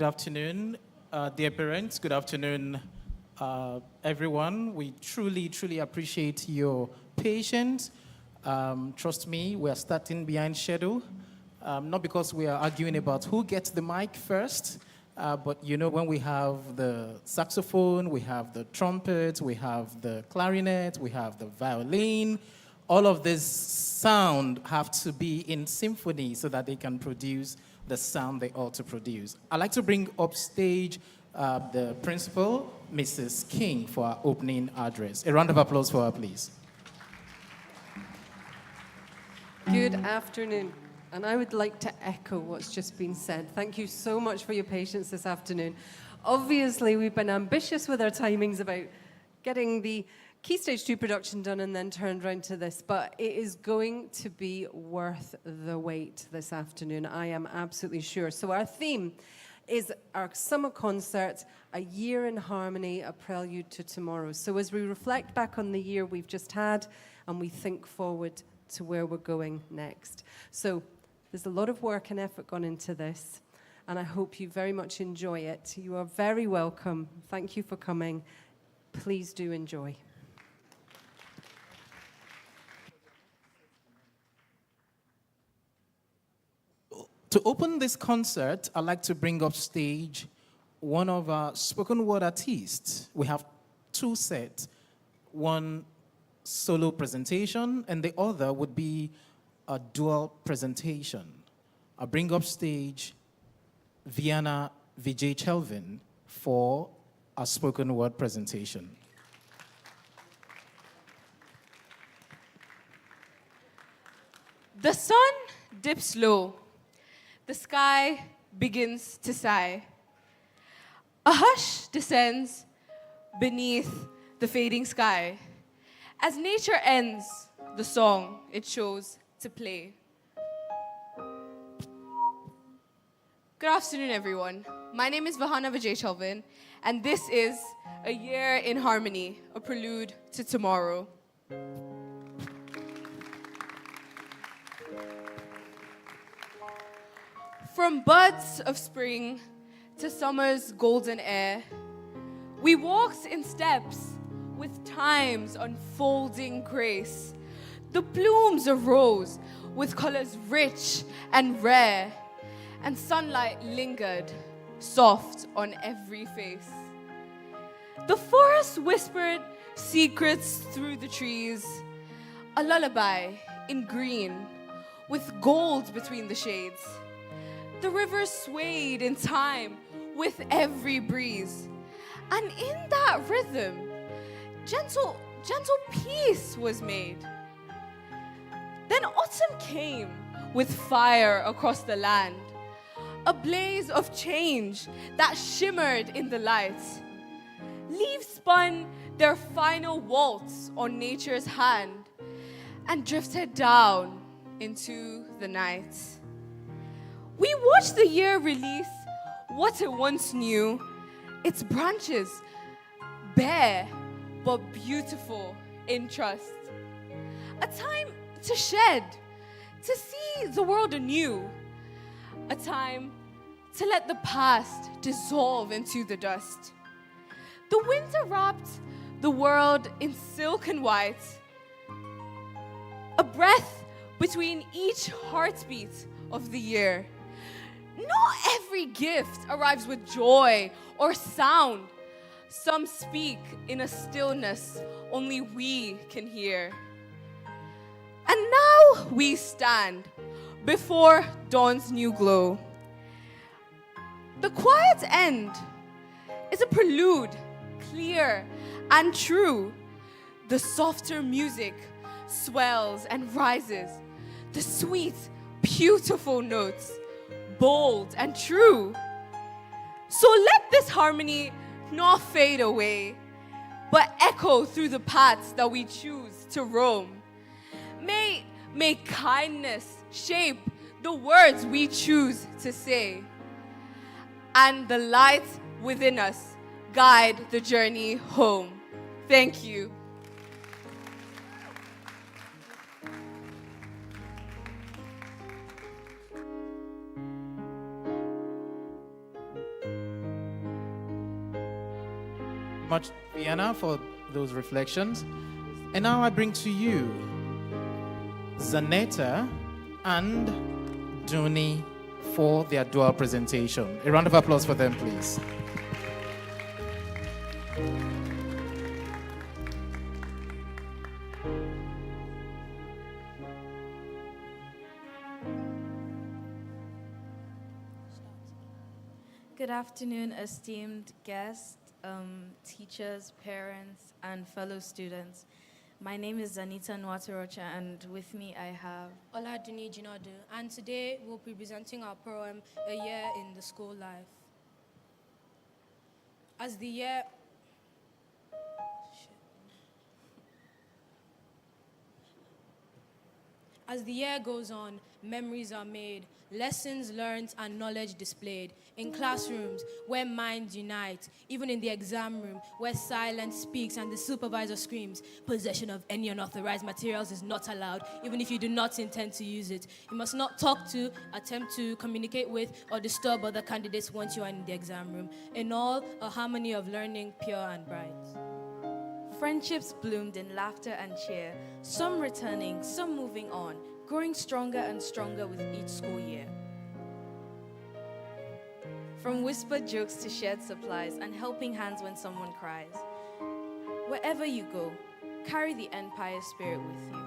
Good afternoon, dear parents. Good afternoon, everyone. We truly, truly appreciate your patience. Trust me, we are starting behind schedule. Not because we are arguing about who gets the mic first, but you know, when we have the saxophone, we have the trumpet, we have the clarinet, we have the violin, all of this sound have to be in symphony so that they can produce the sound they ought to produce. I'd like to bring up stage the principal, Mrs. King, for our opening address. A round of applause for her, please. Good afternoon. And I would like to echo what's just been said. Thank you so much for your patience this afternoon. Obviously, we've been ambitious with our timings about getting the Key Stage 2 production done and then turned around to this, but it is going to be worth the wait this afternoon, I am absolutely sure. So our theme is our summer concert, A Year in Harmony, a prelude to tomorrow. So as we reflect back on the year we've just had and we think forward to where we're going next. So there's a lot of work and effort gone into this, and I hope you very much enjoy it. You are very welcome. Thank you for coming. Please do enjoy. To open this concert, I'd like to bring up stage one of our spoken word artists. We have two sets, one solo presentation, and the other would be a dual presentation. I'll bring up stage Vienna Vijay Chelvin for a spoken word presentation. The sun dips low. The sky begins to sigh. A hush descends beneath the fading sky. As nature ends the song it chose to play. Good afternoon, everyone. My name is Vahana Vijay Chelvin, and this is A Year in Harmony, a prelude to tomorrow. From buds of spring to summer's golden air, we walked in steps with time's unfolding grace. The blooms arose with colors rich and rare, and sunlight lingered soft on every face. The forest whispered secrets through the trees, a lullaby in green with gold between the shades. The river swayed in time with every breeze, and in that rhythm, gentle peace was made. Then autumn came with fire across the land, a blaze of change that shimmered in the light. Leaves spun their final waltz on nature's hand and drifted down into the night. We watched the year release what it once knew, its branches bare but beautiful in trust. A time to shed, to see the world anew. A time to let the past dissolve into the dust. The winter wrapped the world in silken white. A breath between each heartbeat of the year. Not every gift arrives with joy or sound. Some speak in a stillness only we can hear. And now we stand before dawn's new glow. The quiet end is a prelude, clear and true. The softer music swells and rises. The sweet, beautiful notes, bold and true. So let this harmony not fade away, but echo through the paths that we choose to roam. May kindness shape the words we choose to say, and the light within us guide the journey home. Thank you. much, Vienna, for those reflections. And now I bring to you Zanetta and Dooney for their dual presentation. A round of applause for them, please. Good afternoon, esteemed guests, teachers, parents, and fellow students. My name is Zanita Nwatorocha, and with me I have Oladuni Jinadu, and today we'll be presenting our poem, A Year in the School Life. As the year... As the year goes on, memories are made, lessons learned and knowledge displayed. In classrooms where minds unite, even in the exam room where silence speaks and the supervisor screams, possession of any unauthorized materials is not allowed, even if you do not intend to use it. You must not talk to, attempt to communicate with, or disturb other candidates once you are in the exam room. In all, a harmony of learning, pure and bright. friendships bloomed in laughter and cheer, some returning, some moving on, growing stronger and stronger with each school year. From whispered jokes to shared supplies and helping hands when someone cries. Wherever you go, carry the empire spirit with you.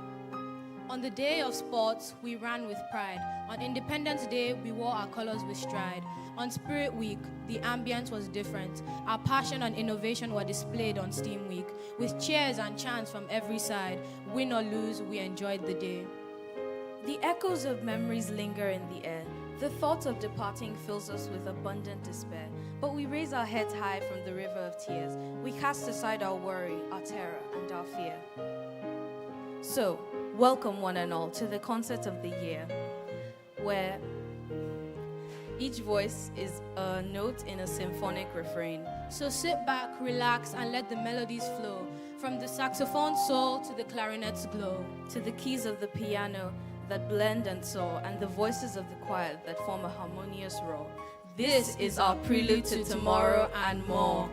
On the day of sports, we ran with pride. On Independence Day, we wore our colors with stride. On Spirit Week, the ambience was different. Our passion and innovation were displayed on STEAM Week. With cheers and chants from every side, win or lose, we enjoyed the day. The echoes of memories linger in the air. The thought of departing fills us with abundant despair. But we raise our heads high from the river of tears. We cast aside our worry, our terror, and our fear. So, welcome one and all to the concert of the year, where each voice is a note in a symphonic refrain. So sit back, relax, and let the melodies flow. From the saxophone soul to the clarinet's glow. To the keys of the piano that blend and soar, and the voices of the choir that form a harmonious roar. This is our prelude to tomorrow and more.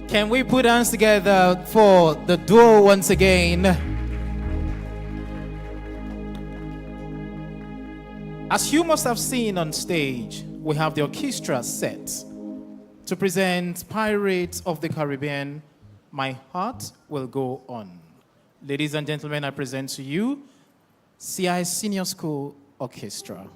Can we put hands together for the duo once again? As you must have seen on stage, we have the orchestra set to present Pirates of the Caribbean, My Heart Will Go On. Ladies and gentlemen, I present to you CIS Senior School Orchestra.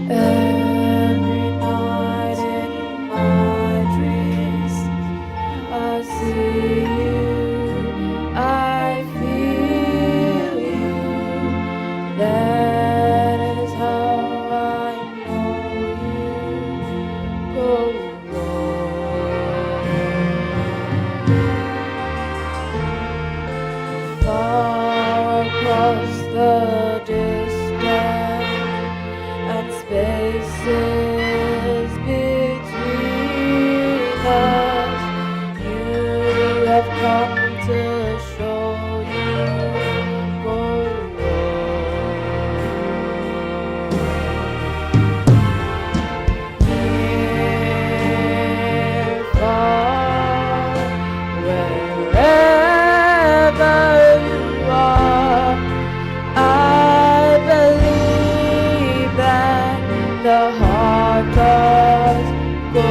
Every night in my dreams, I see you, I feel you. That is how I know you go on. Far across the distance and spaces between us, you have come to show you go near, far, wherever you are. I believe that the heart does go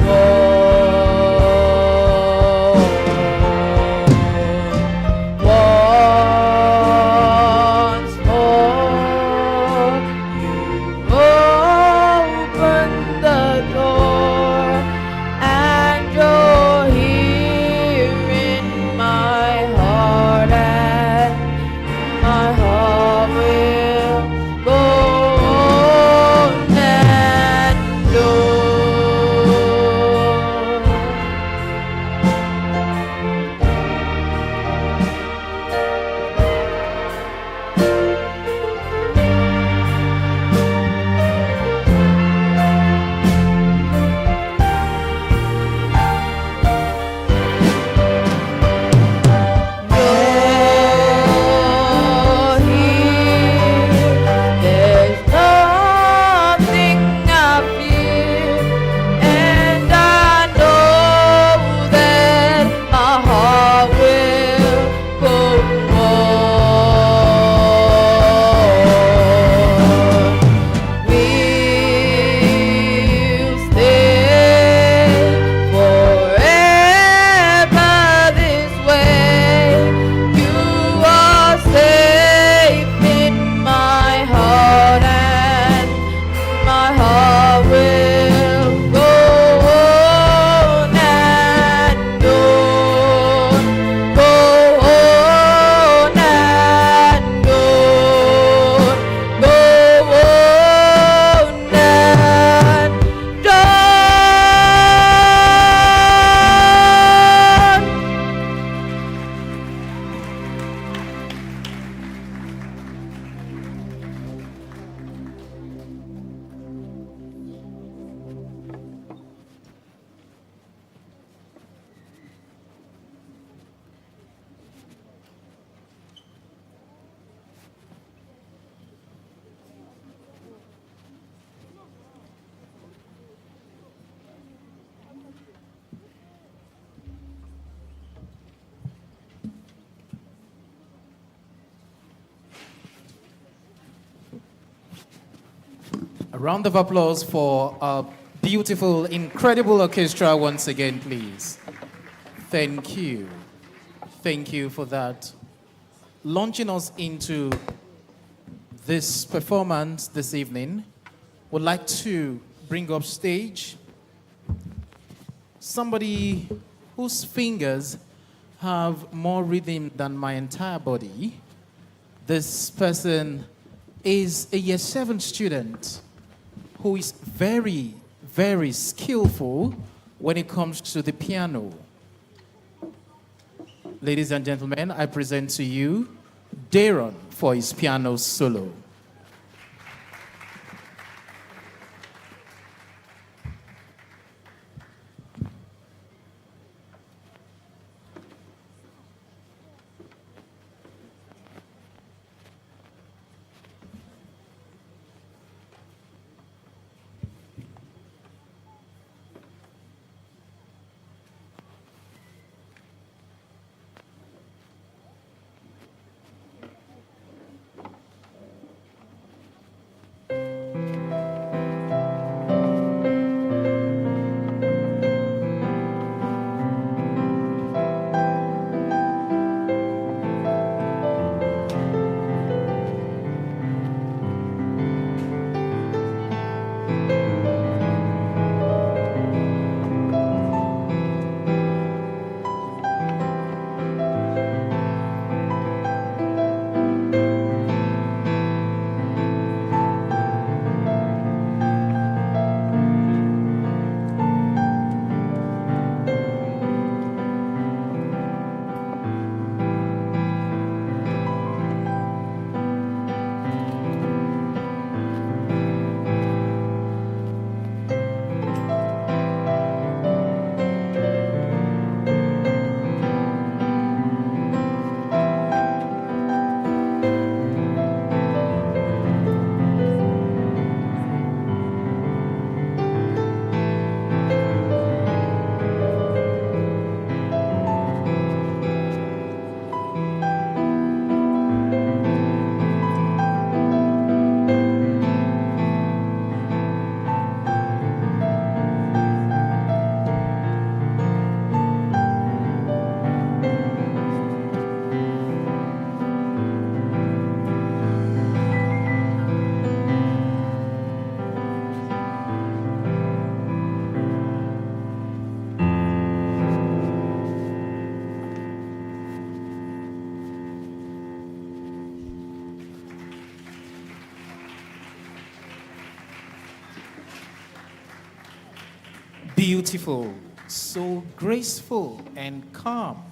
on. Once more, you open the door, and you're here in my heart, and my heart will go on and on. You're here, there's nothing I fear, and I know that my heart will go on. We'll stay forever this way. You are safe in my heart, and my heart will go on and on, go on and on, go on and on. A round of applause for our beautiful, incredible orchestra once again, please. Thank you. Thank you for that. Launching us into this performance this evening, would like to bring up stage somebody whose fingers have more rhythm than my entire body. This person is a year 7 student who is very, very skillful when it comes to the piano. Ladies and gentlemen, I present to you Daron for his piano solo. Beautiful, so graceful and calm.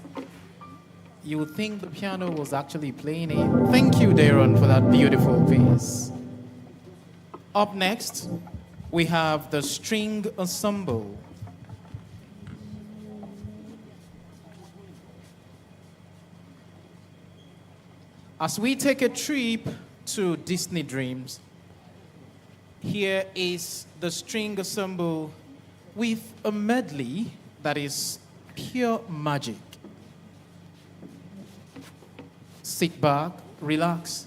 You would think the piano was actually playing it. Thank you, Daron, for that beautiful piece. Up next, we have the string ensemble. As we take a trip to Disney Dreams, here is the string ensemble with a medley that is pure magic. Sit back, relax,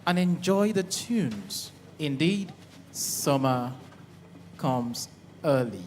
and enjoy the tunes. Indeed, summer comes early.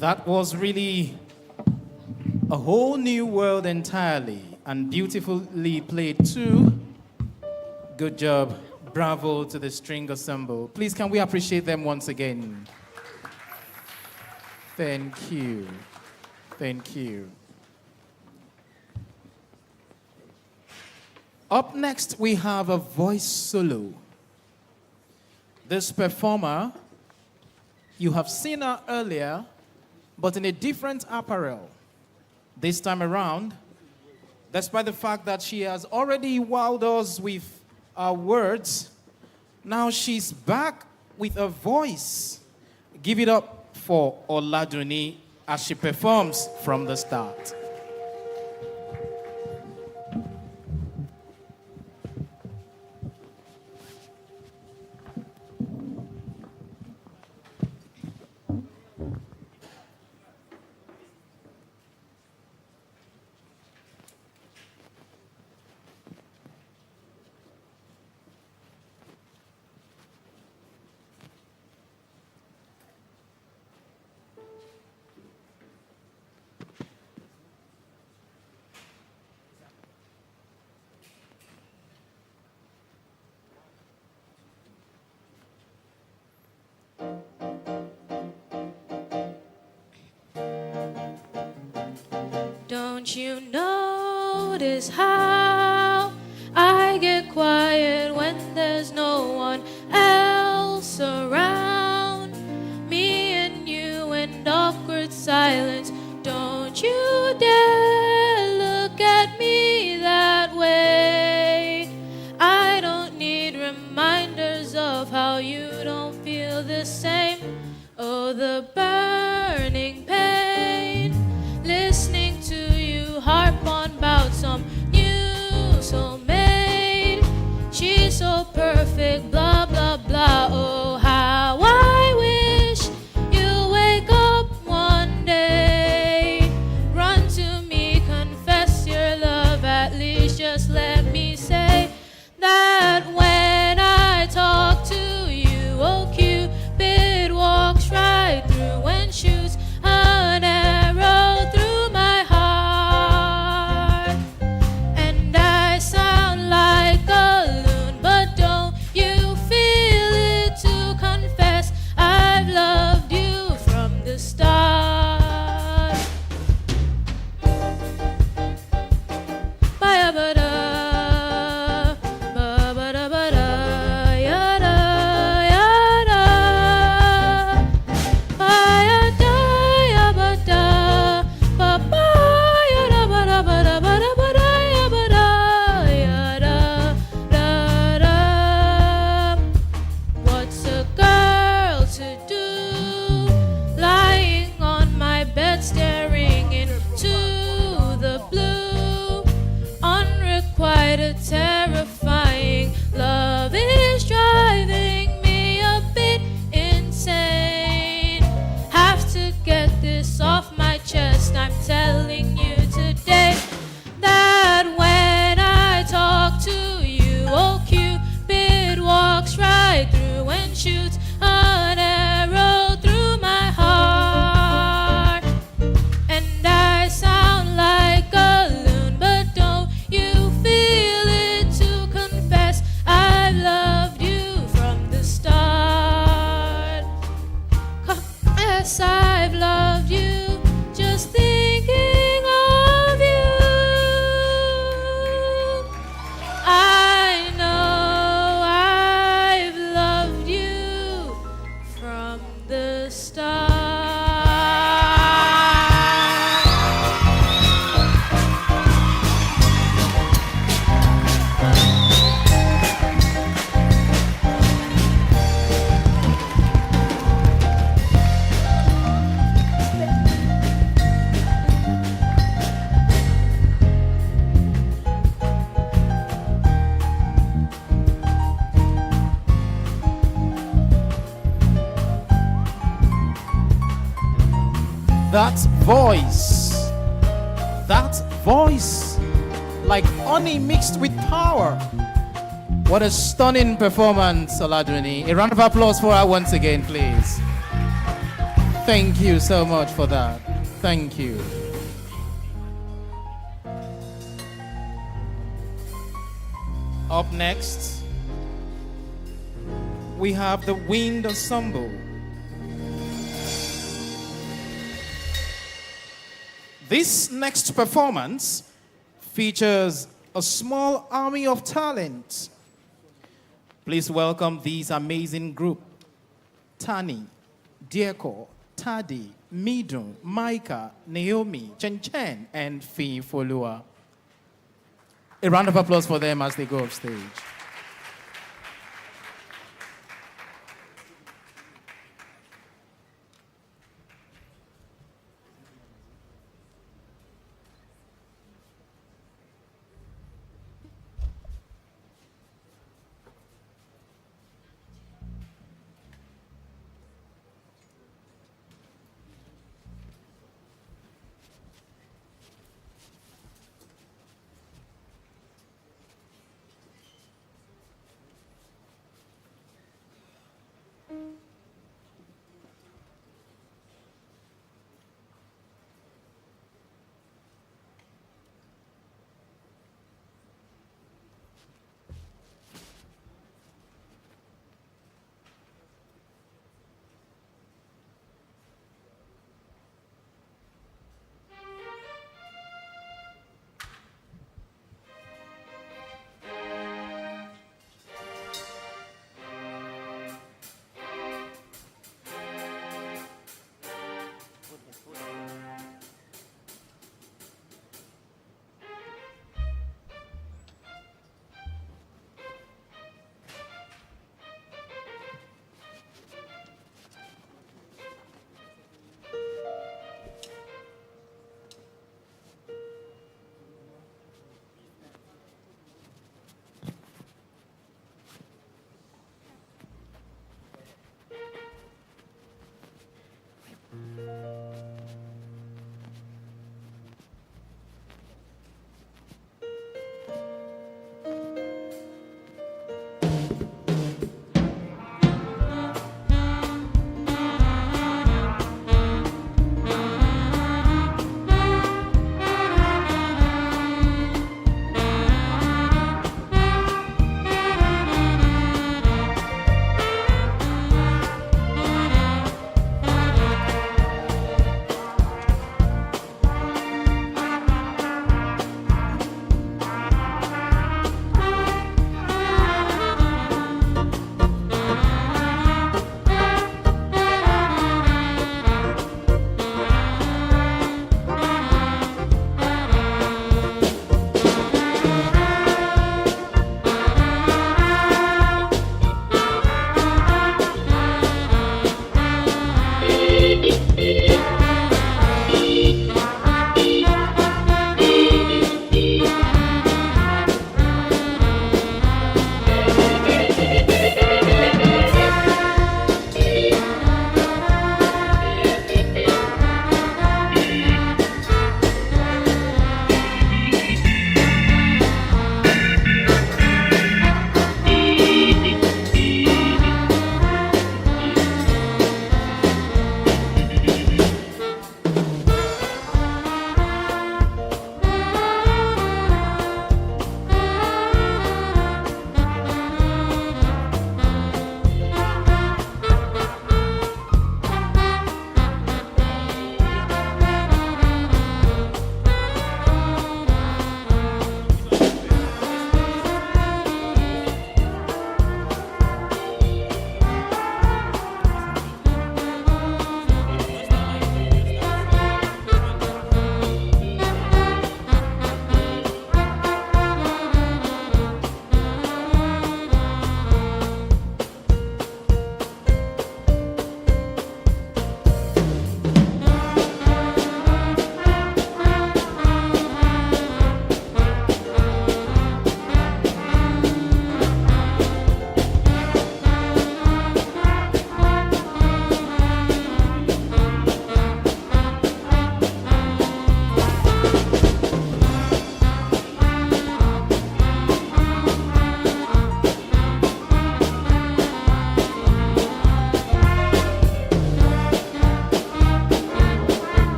That was really a whole new world entirely and beautifully played too. Good job. Bravo to the string ensemble. Please, can we appreciate them once again? Thank you. Thank you. Up next, we have a voice solo. This performer, you have seen her earlier, but in a different apparel. This time around, despite the fact that she has already wowed us with her words, now she's back with a voice. Give it up for Oladuni as she performs from the start. Don't you notice how I get quiet when there's no one else around? Me and you and awkward silence. Don't you dare look at me that way. I don't need reminders of how you don't feel the same. Oh, the burning pain, listening to you harp on about some new soulmate. She's so perfect, blah, blah, blah. Oh, how I wish you'll wake up one day. Run to me, confess your love, at least just let me say that when I talk to you, oh, Cupid walks right through and shoots an arrow through my heart. And I sound like a loon, but don't you feel it to confess I've loved you from the start. Ba-ba-da, ba-ba-da-ba-da, ya-da, ya-da. Ba-ya-da, ya-ba-da, ba-ba, ya-da-ba-da-ba-da-ba-da-ba-da, ya-ba-da, ya-da, da-da. What's a girl to do, lying on my bed staring into the blue? Unrequited, terrifying love is driving me a bit insane. Have to get this off my chest. I'm telling you today that when I talk to you, oh, Cupid walks right through and shoots an arrow through my heart. And I sound like a loon, but don't you feel it to confess I've loved you from the start? Yes, I've loved you, just thinking of you. I know I've loved you from the start. That voice, like honey mixed with power. What a stunning performance, Oladuni. A round of applause for her once again, please. Thank you so much for that. Thank you. Up next, we have the wind ensemble. This next performance features a small army of talent. Please welcome these amazing group: Tani, Dieko, Tadi, Midun, Micah, Naomi, Chen Chen, and Fi Folua. A round of applause for them as they go off stage.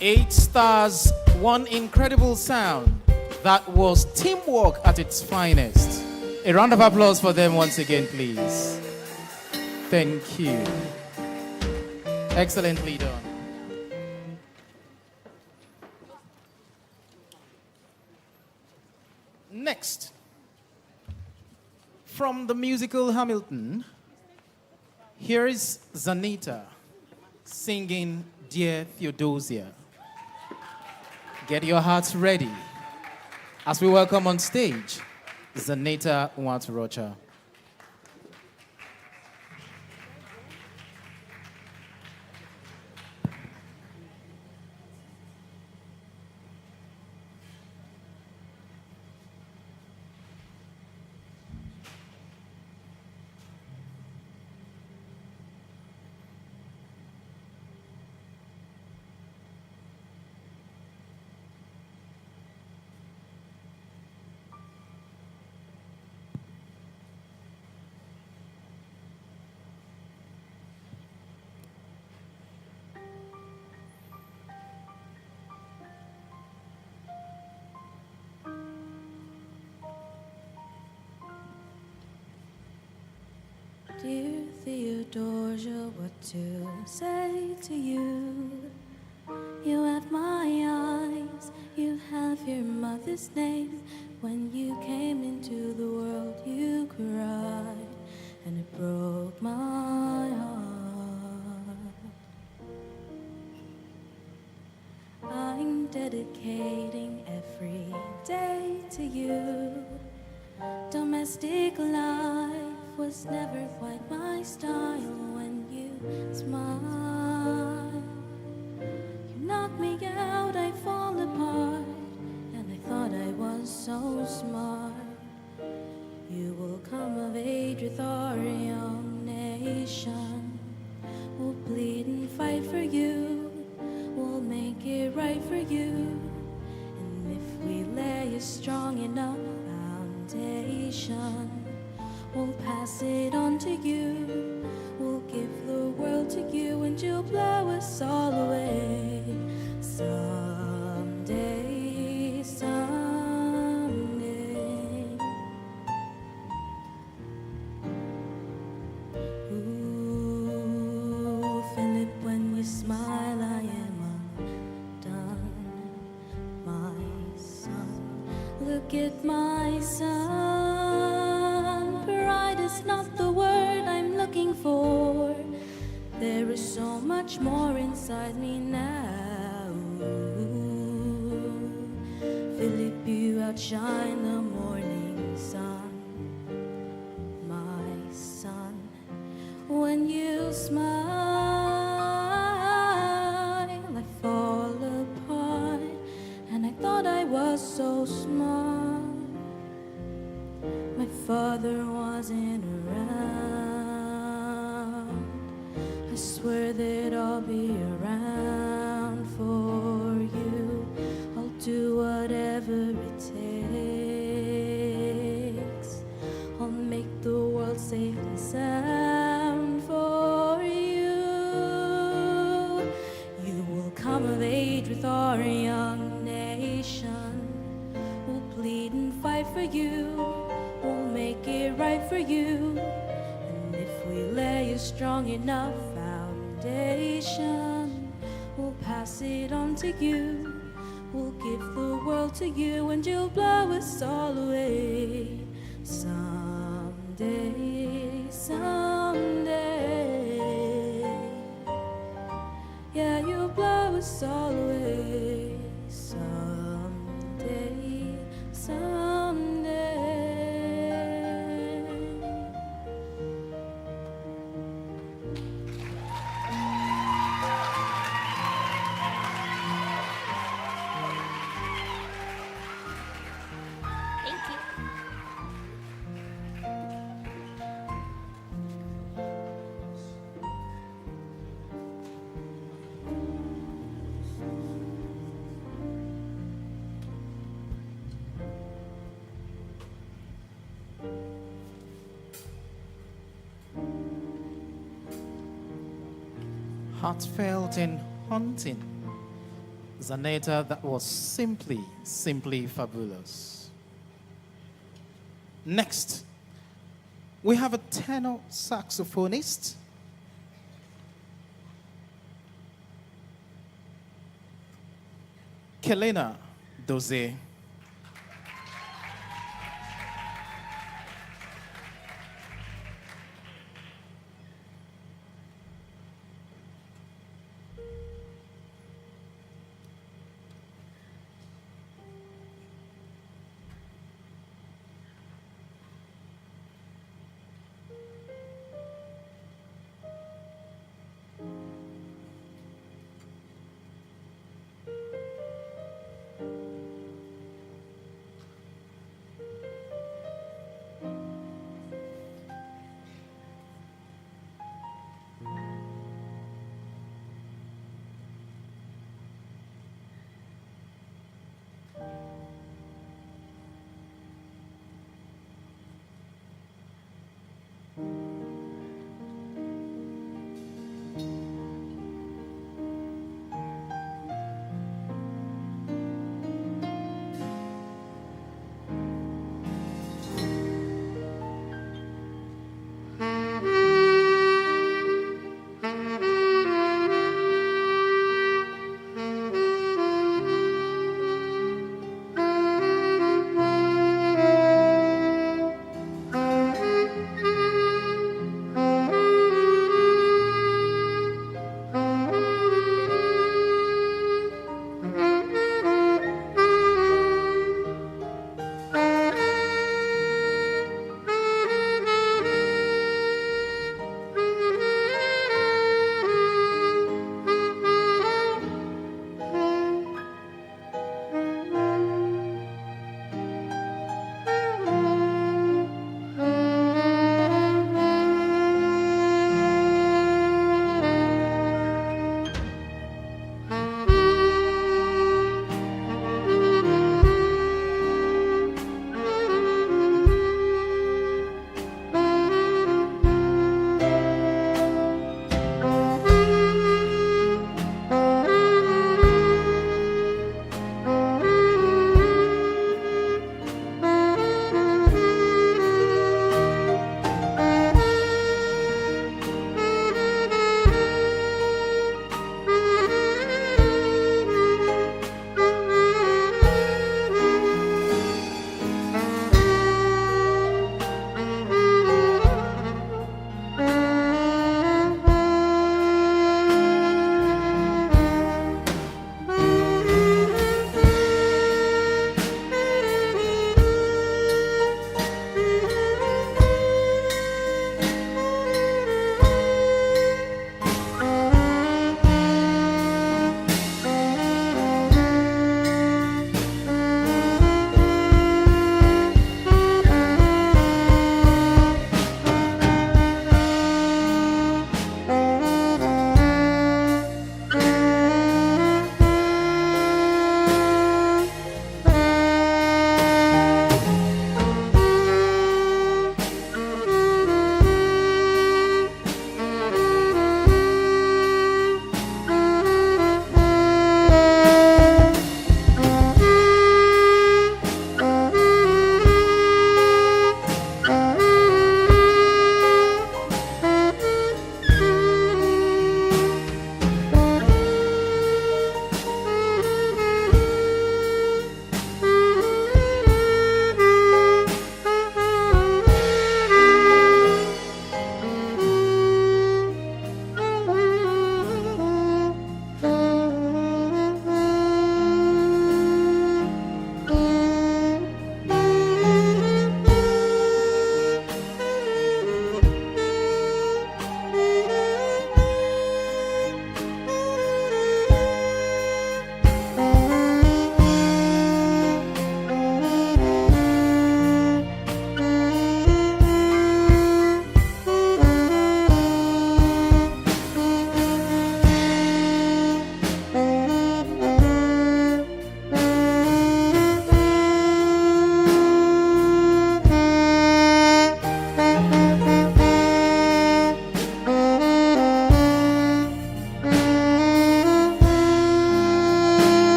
8 stars, one incredible sound. That was teamwork at its finest. A round of applause for them once again, please. Thank you. Excellently done. Next, from the musical Hamilton, here is Zanita singing Dear Theodosia. Get your hearts ready as we welcome on stage Zanita Nwaturocha. Dear Theodosia, what to say to you? You have my eyes, you have your mother's name. When you came into the world, you cried, and it broke my heart. I'm dedicating every day to you. Domestic life was never quite my style. When you smile, you knock me out, I fall apart, and I thought I was so smart. You will come of age with our young nation. We'll bleed and fight for you, we'll make it right for you. And if we lay a strong enough foundation, we'll pass it on to you. We'll give the world to you, and you'll blow us all away. Someday, someday. Ooh, Philip, when you smile, I am undone. My son, look at my son. Pride is not the word I'm looking for. There is so much more inside me now. Philip, you outshine the morning sun. My son, when you smile, I fall apart, and I thought I was so smart. My father wasn't around. I swear that I'll be around for you. I'll do whatever it takes. I'll make the world safe and sound for you. You will come of age with our young nation. We'll bleed and fight for you. We'll make it right for you. And if we lay a strong enough foundation, we'll pass it on to you. We'll give the world to you, and you'll blow us all away. Someday, someday. Yeah, you'll blow us all away. Someday, someday. Heartfelt and haunting. Zaneta, that was simply, simply fabulous. Next, we have a tenor saxophonist. Kelena Doze.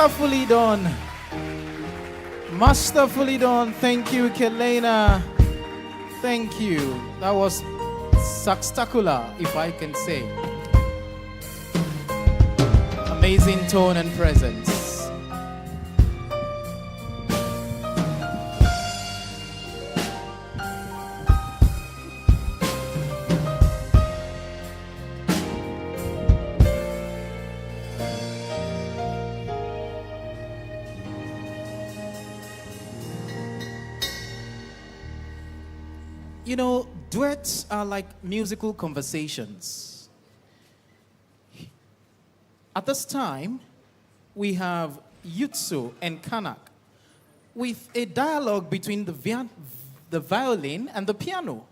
Masterfully done. Masterfully done. Thank you, Kelena. Thank you. That was saxtacular, if I can say. Amazing tone and presence. You know, duets are like musical conversations. At this time, we have Yutsu and Kanak with a dialogue between the violin and the piano.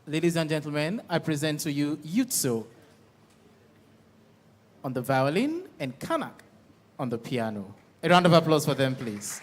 Ladies and gentlemen, I present to you Yutsu on the violin and Kanak on the piano. A round of applause for them, please.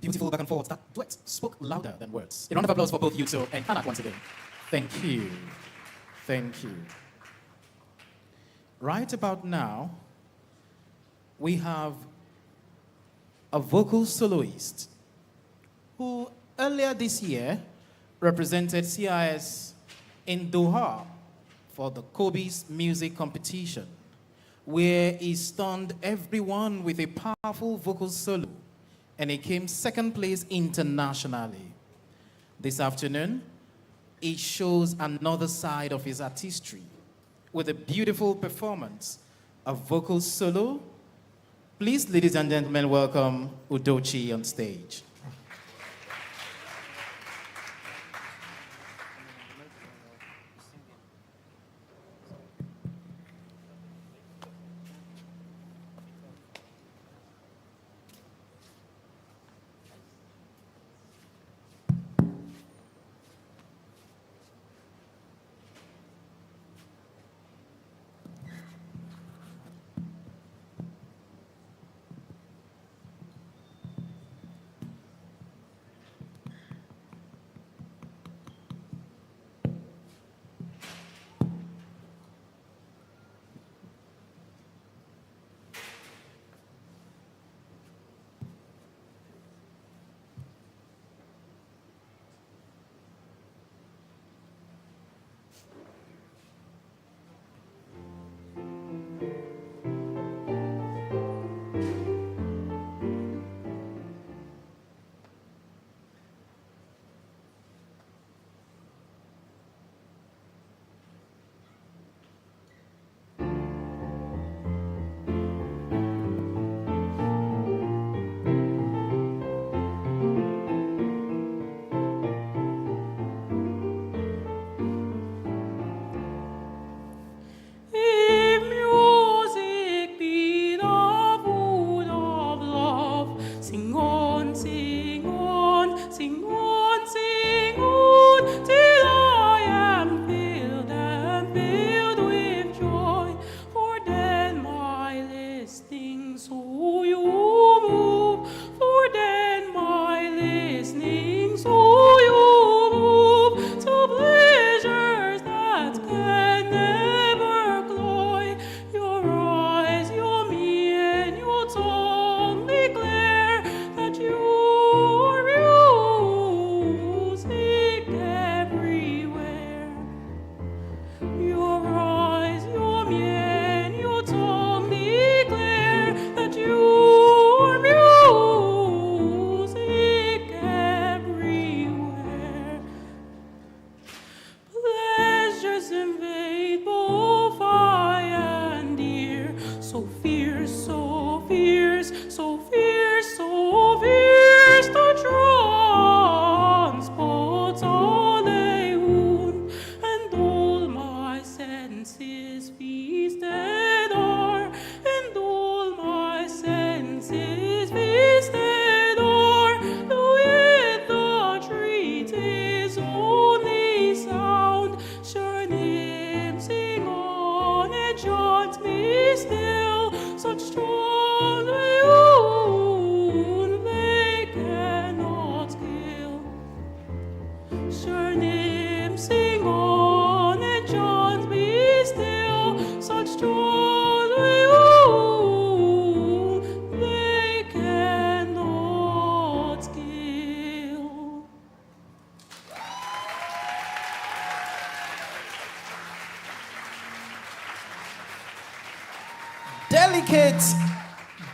beautiful back and forth. That duet spoke louder than words. A round of applause for both you two and Hannah once again. Thank you. Thank you. Right about now, we have a vocal soloist who earlier this year represented CIS in Doha for the Kobe's music competition, where he stunned everyone with a powerful vocal solo, and he came second place internationally. This afternoon, he shows another side of his artistry with a beautiful performance, a vocal solo. Please, ladies and gentlemen, welcome Udochi on stage.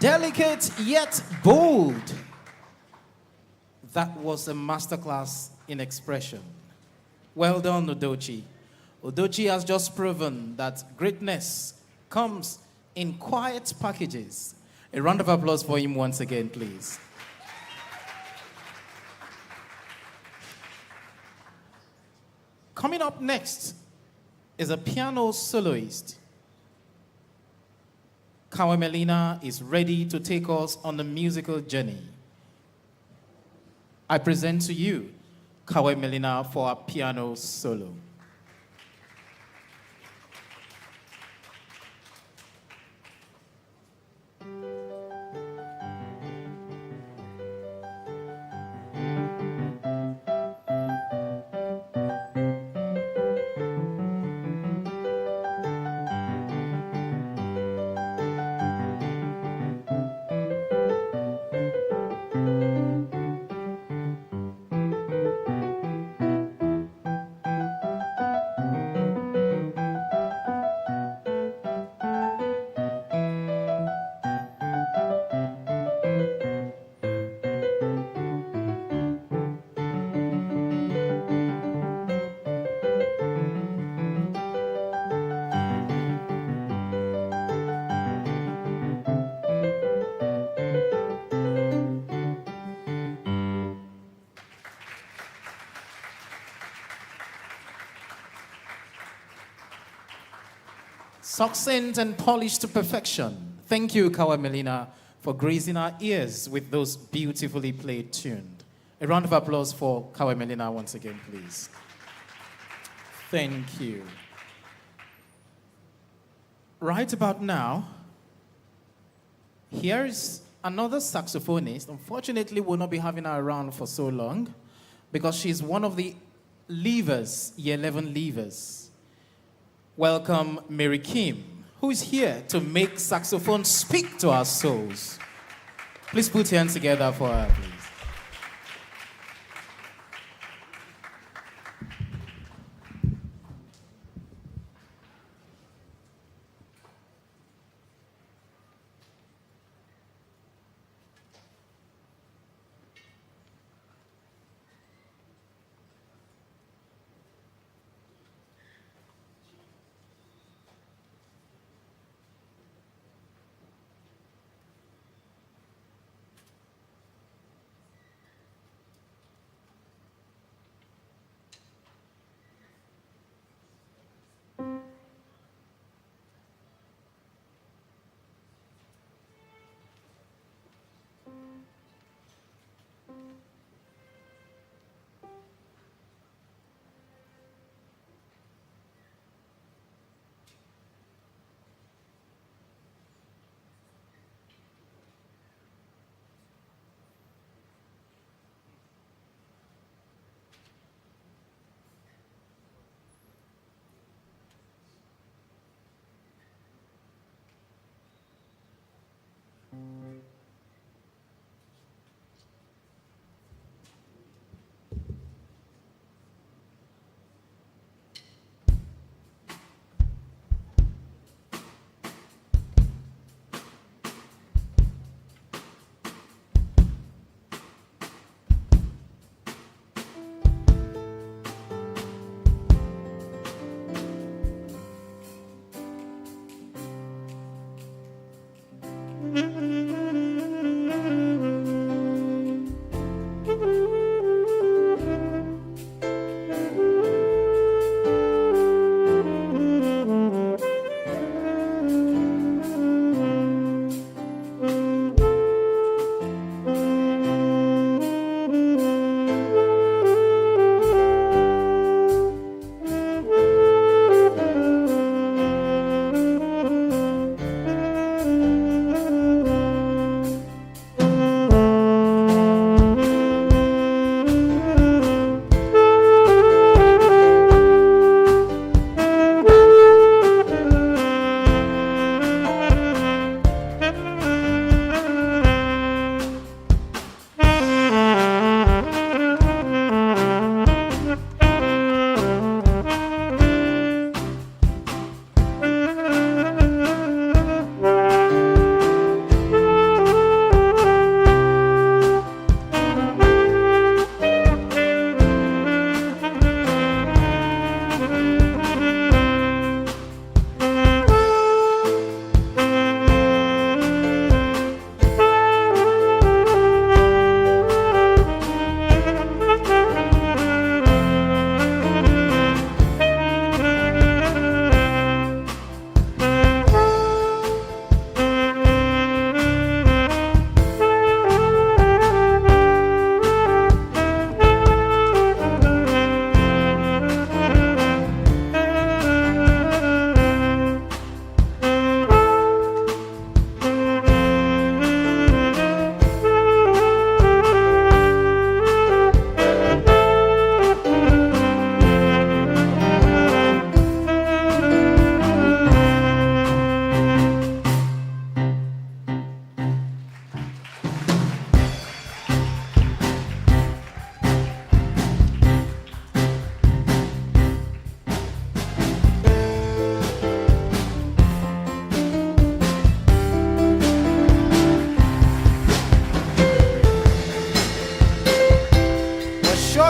Delicate yet bold. That was a masterclass in expression. Well done, Udochi. Udochi has just proven that greatness comes in quiet packages. A round of applause for him once again, please. Coming up next is a piano soloist. Kawe Melina is ready to take us on a musical journey. I present to you Kawe Melina for a piano solo. Succinct and polished to perfection. Thank you, Kawa Melina, for gracing our ears with those beautifully played tunes. A round of applause for Kawa Melina once again, please. Thank you. Right about now, here is another saxophonist. Unfortunately, we'll not be having her around for so long because she's one of the leavers, year 11 leavers. Welcome, Mary Kim, who is here to make saxophone speak to our souls. Please put your hands together for her, please.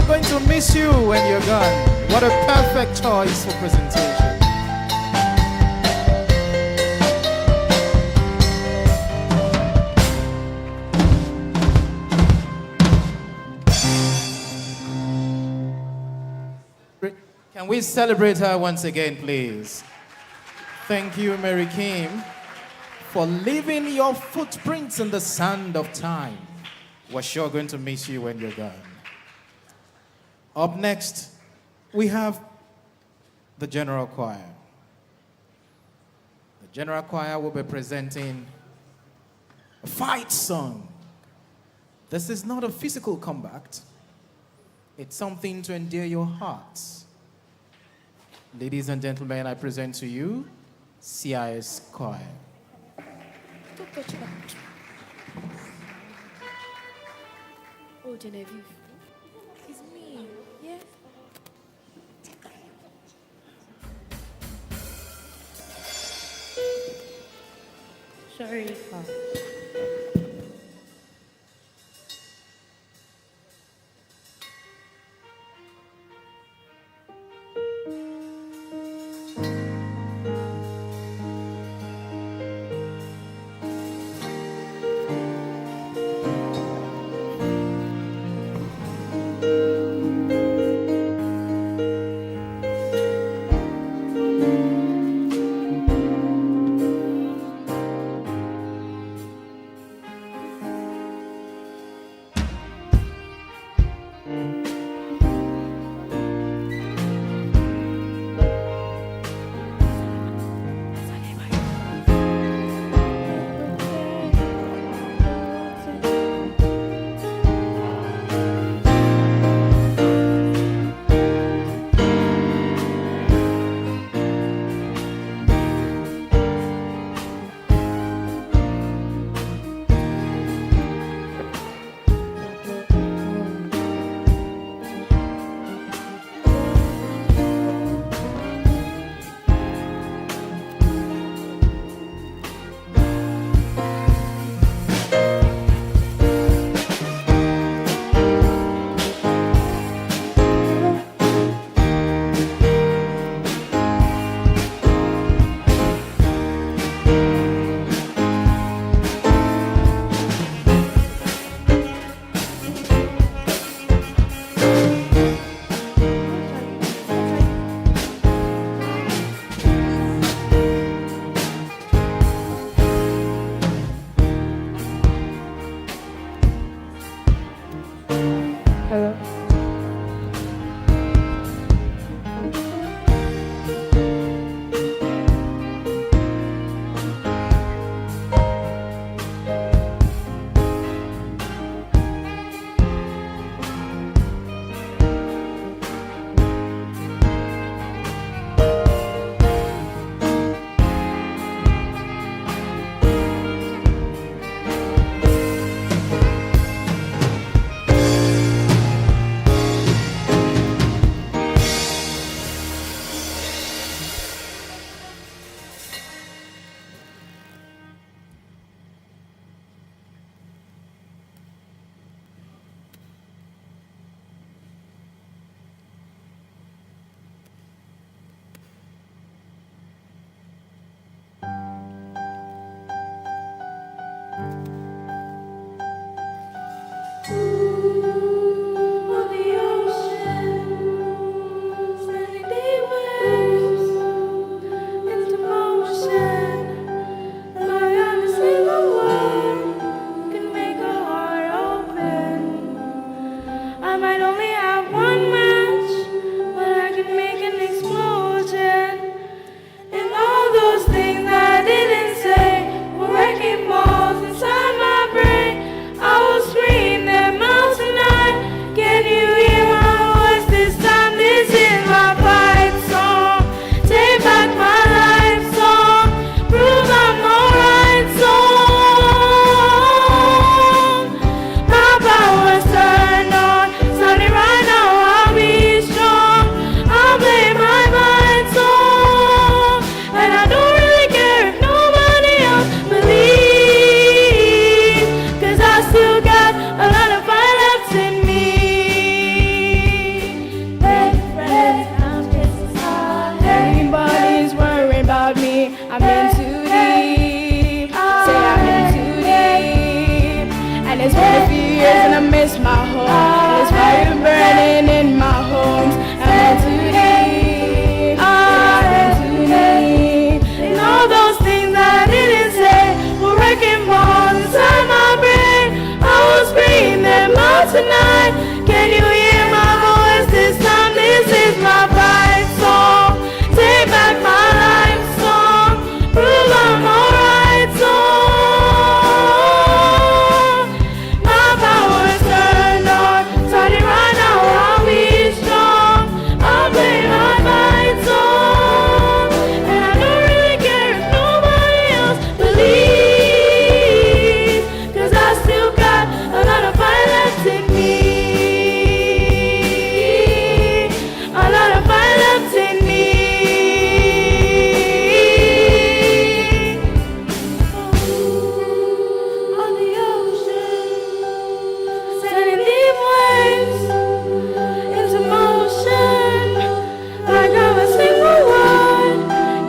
Going to miss you when you're gone. What a perfect choice for presentation. Can we celebrate her once again, please? Thank you, Mary Kim, for leaving your footprints in the sand of time. We're sure going to miss you when you're gone. Up next, we have the General Choir. The General Choir will be presenting a fight song. This is not a physical combat. It's something to endear your hearts. Ladies and gentlemen, I present to you CIS Choir. Oh, Genevieve. It's me. Yes. Sorry. right. Can you hear my voice this time? This is my fight song. Take back my life song. Prove I'm alright song. My power is turned on. Starting right now, I'll be strong. I'll play my fight song. And I don't really care if nobody else believes. 'Cause I still got a lot of fire left in me. A lot of fire left in me. On the ocean, sending deep waves into motion. Like how a single word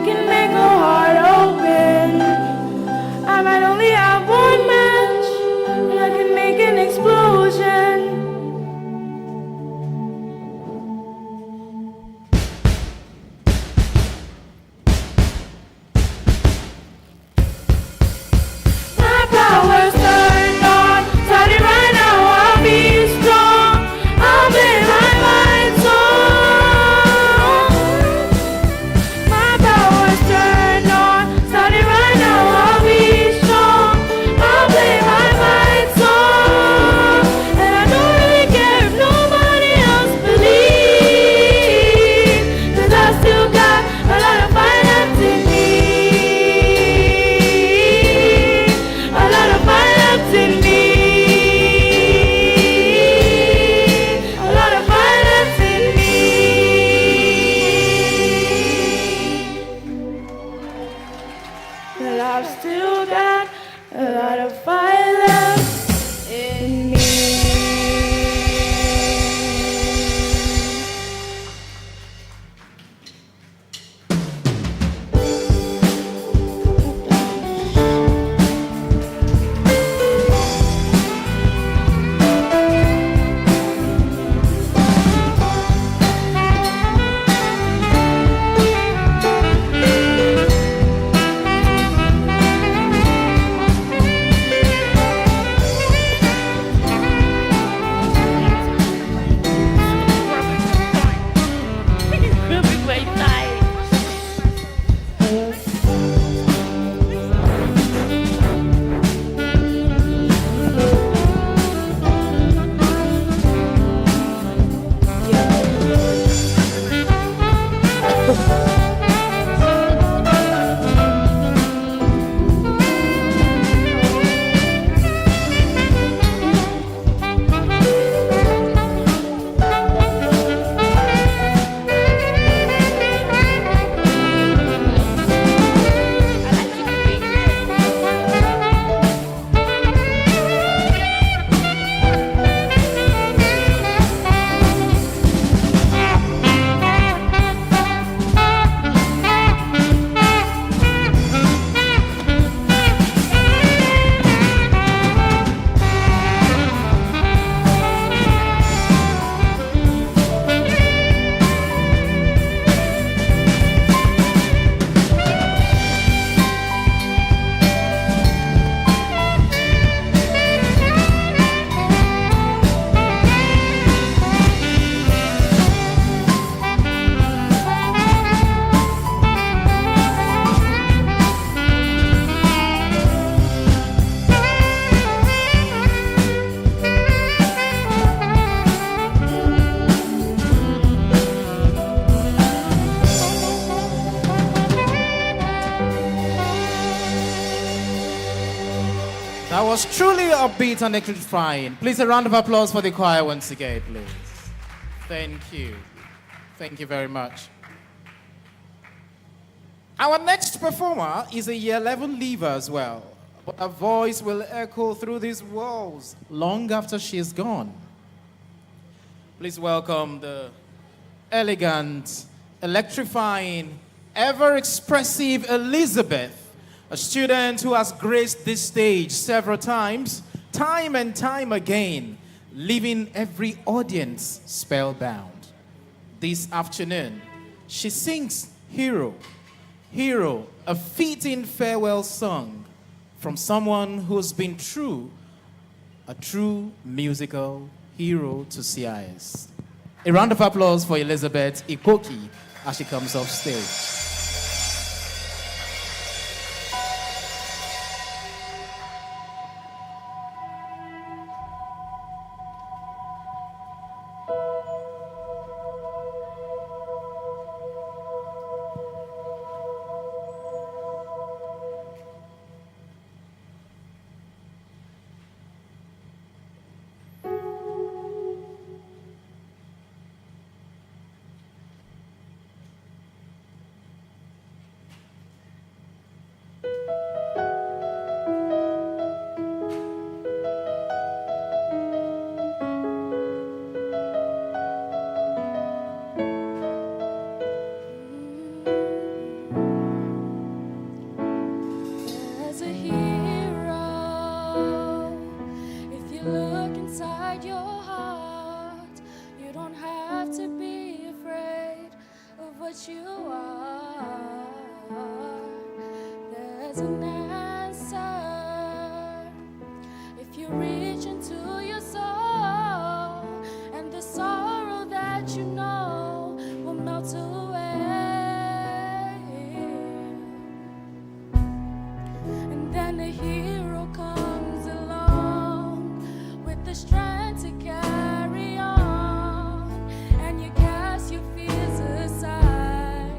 can make a heart open. I might only have one match, and I can make an explosion. My power's turned on. Starting right now, I'll be strong. I'll play my fight song. My power's turned on. Starting right now, I'll be strong. I'll play my fight song. And I don't really care if nobody else believes. 'Cause I still got a lot of fire left in me. A lot of fire left in me. A lot of fire left in me. But I've still got a lot of fire left in me. That was truly upbeat and electrifying. Please, a round of applause for the choir once again, please. Thank you. Thank you very much. Our next performer is a year 11 leaver as well, but her voice will echo through these walls long after she is gone. Please welcome the elegant, electrifying, ever-expressive Elizabeth, a student who has graced this stage several times, time and time again, leaving every audience spellbound. This afternoon, she sings Hero, Hero, a fitting farewell song from someone who's been true, a true musical hero to CIS. A round of applause for Elizabeth Ikoki as she comes off stage. There's a hero. If you look inside your heart, you don't have to be afraid of what you are. There's an answer. If you reach into your soul, and the sorrow that you know will melt away. And then a hero comes along with the strength to carry on. And you cast your fears aside,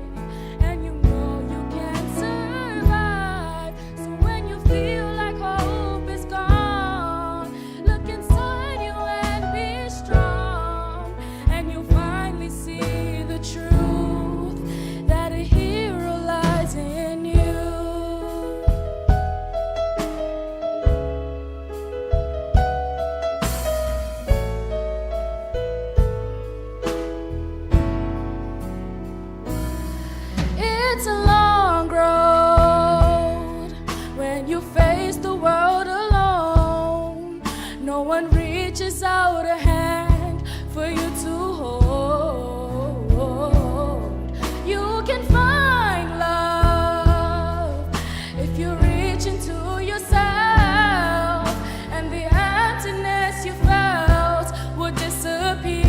and you know you can survive. So when you feel like hope is gone, look inside you and be strong. And you'll finally see the truth, that a hero lies in you. It's a long road when you face the world alone. No one reaches out a hand for you to hold. You can find love if you reach into yourself, and the emptiness you felt will disappear.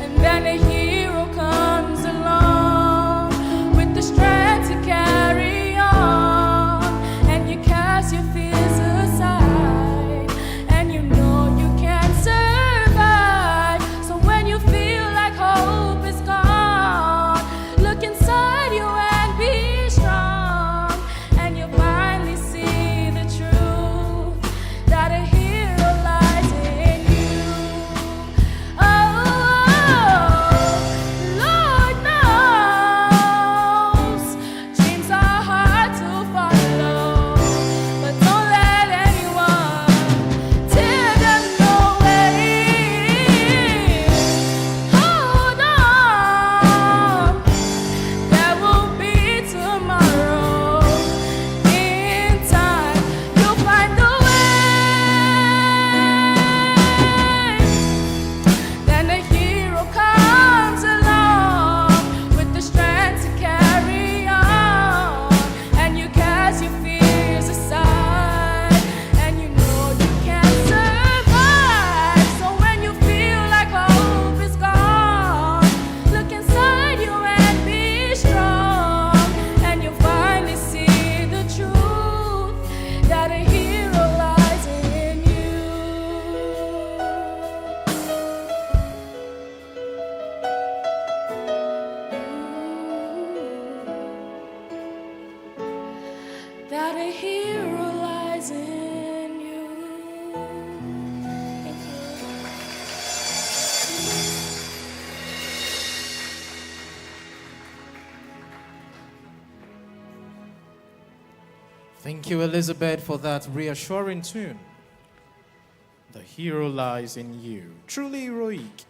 And then a hero comes along with the strength to carry on. And you cast your fears aside, and you know you can survive. So when you feel like hope is gone, look inside you and be strong. And you'll finally see the truth, that a hero lies in you. Oh, Lord knows dreams are hard to follow, but don't let anyone tear them away. Hold on, there will be tomorrow. In time, you'll find the way. Then a hero comes along with the strength to carry on. And you cast your fears aside, and you know you can survive. So when you feel like hope is gone, look inside you and be strong. And you'll finally see the truth, that a hero lies in you. That a hero lies in you. Thank you. Thank you, Elizabeth, for that reassuring tune. The hero lies in you. Truly heroic.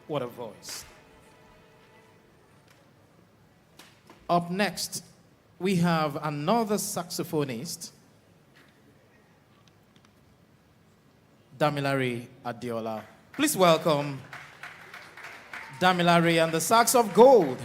What a voice. Up next, we have another saxophonist, Damilare Adiola. Please welcome Damilare and the Sax of Gold.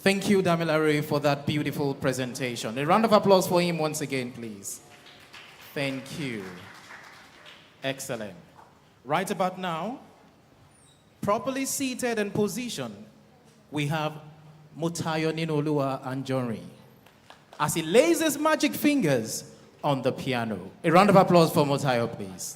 Thank you, Damilare, for that beautiful presentation. A round of applause for him once again, please. Thank you. Excellent. Right about now, properly seated and positioned, we have Mutayo Ninolua Anjori as he lays his magic fingers on the piano. A round of applause for Mutayo, please.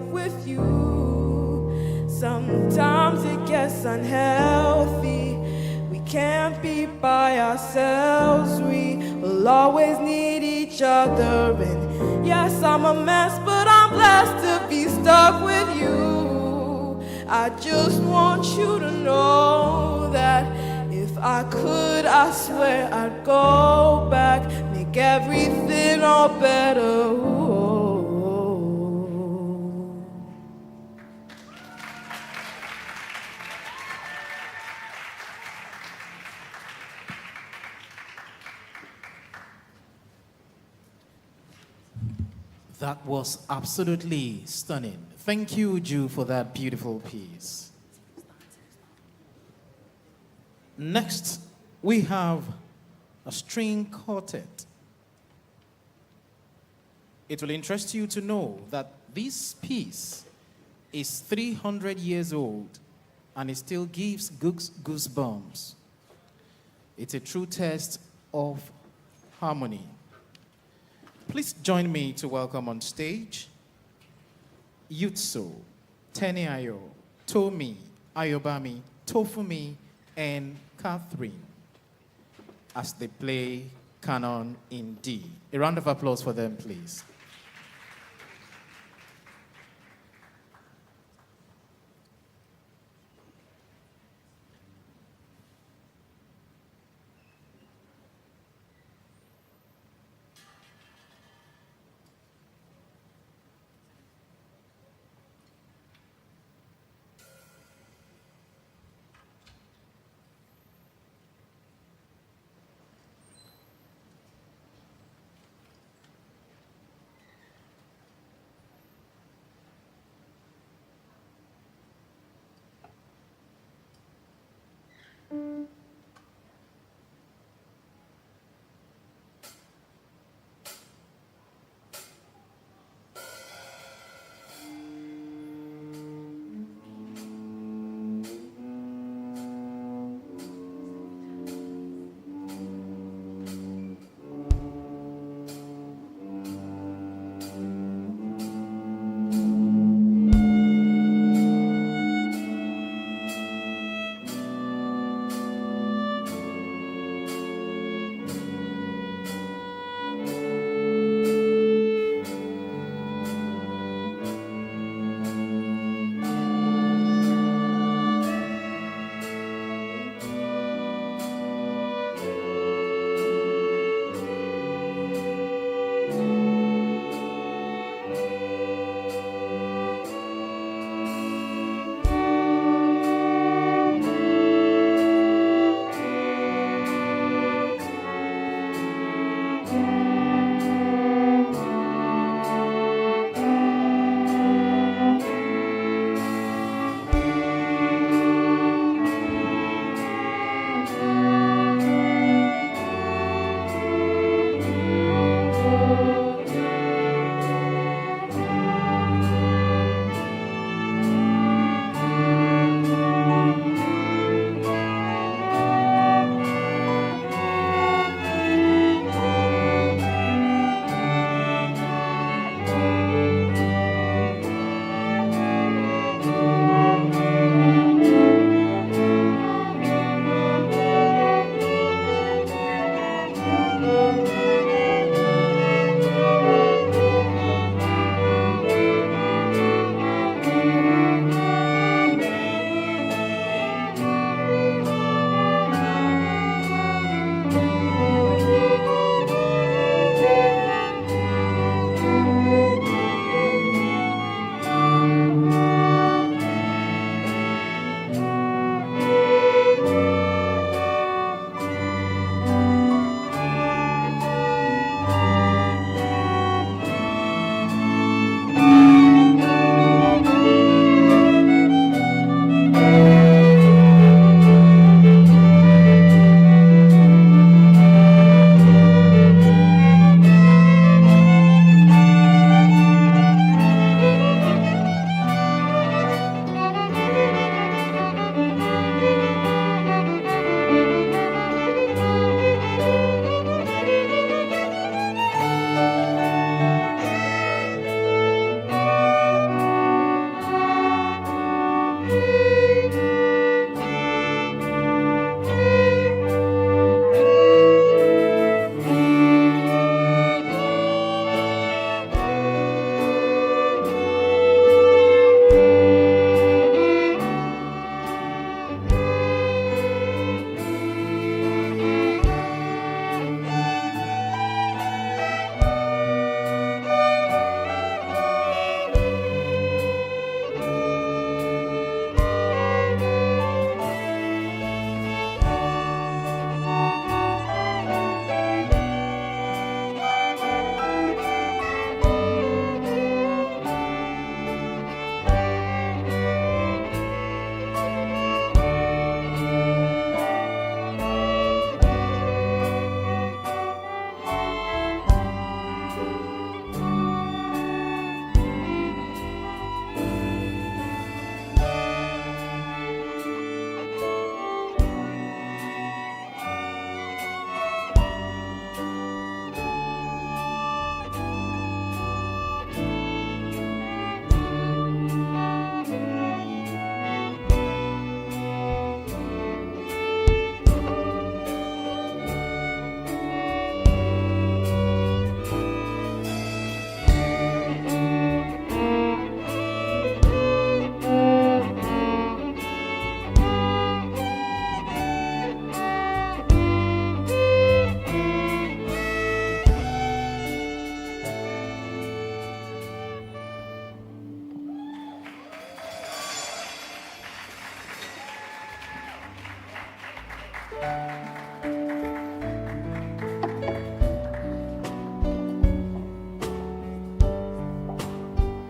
stuck with you. Sometimes it gets unhealthy. We can't be by ourselves. We will always need each other. And yes, I'm a mess, but I'm blessed to be stuck with you. I just want you to know that if I could, I swear I'd go back, make everything all better. Ooh. That was absolutely stunning. Thank you, Ju, for that beautiful piece. Next, we have a string quartet. It will interest you to know that this piece is 300 years old and it still gives goosebumps. It's a true test of harmony. Please join me to welcome on stage Yutso, Teniayo, Tomi, Ayobami, Tofumi, and Catherine as they play Canon in D. A round of applause for them, please.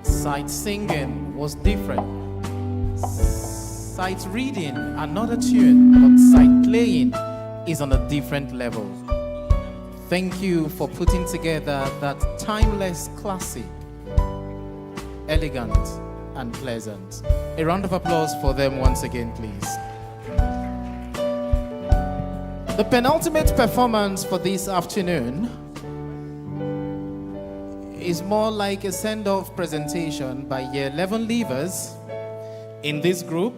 Sight singing was different. Sight reading, another tune, but sight playing is on a different level. Thank you for putting together that timeless classic, elegant and pleasant. A round of applause for them once again, please. The penultimate performance for this afternoon is more like a send-off presentation by Year 11 leavers. In this group,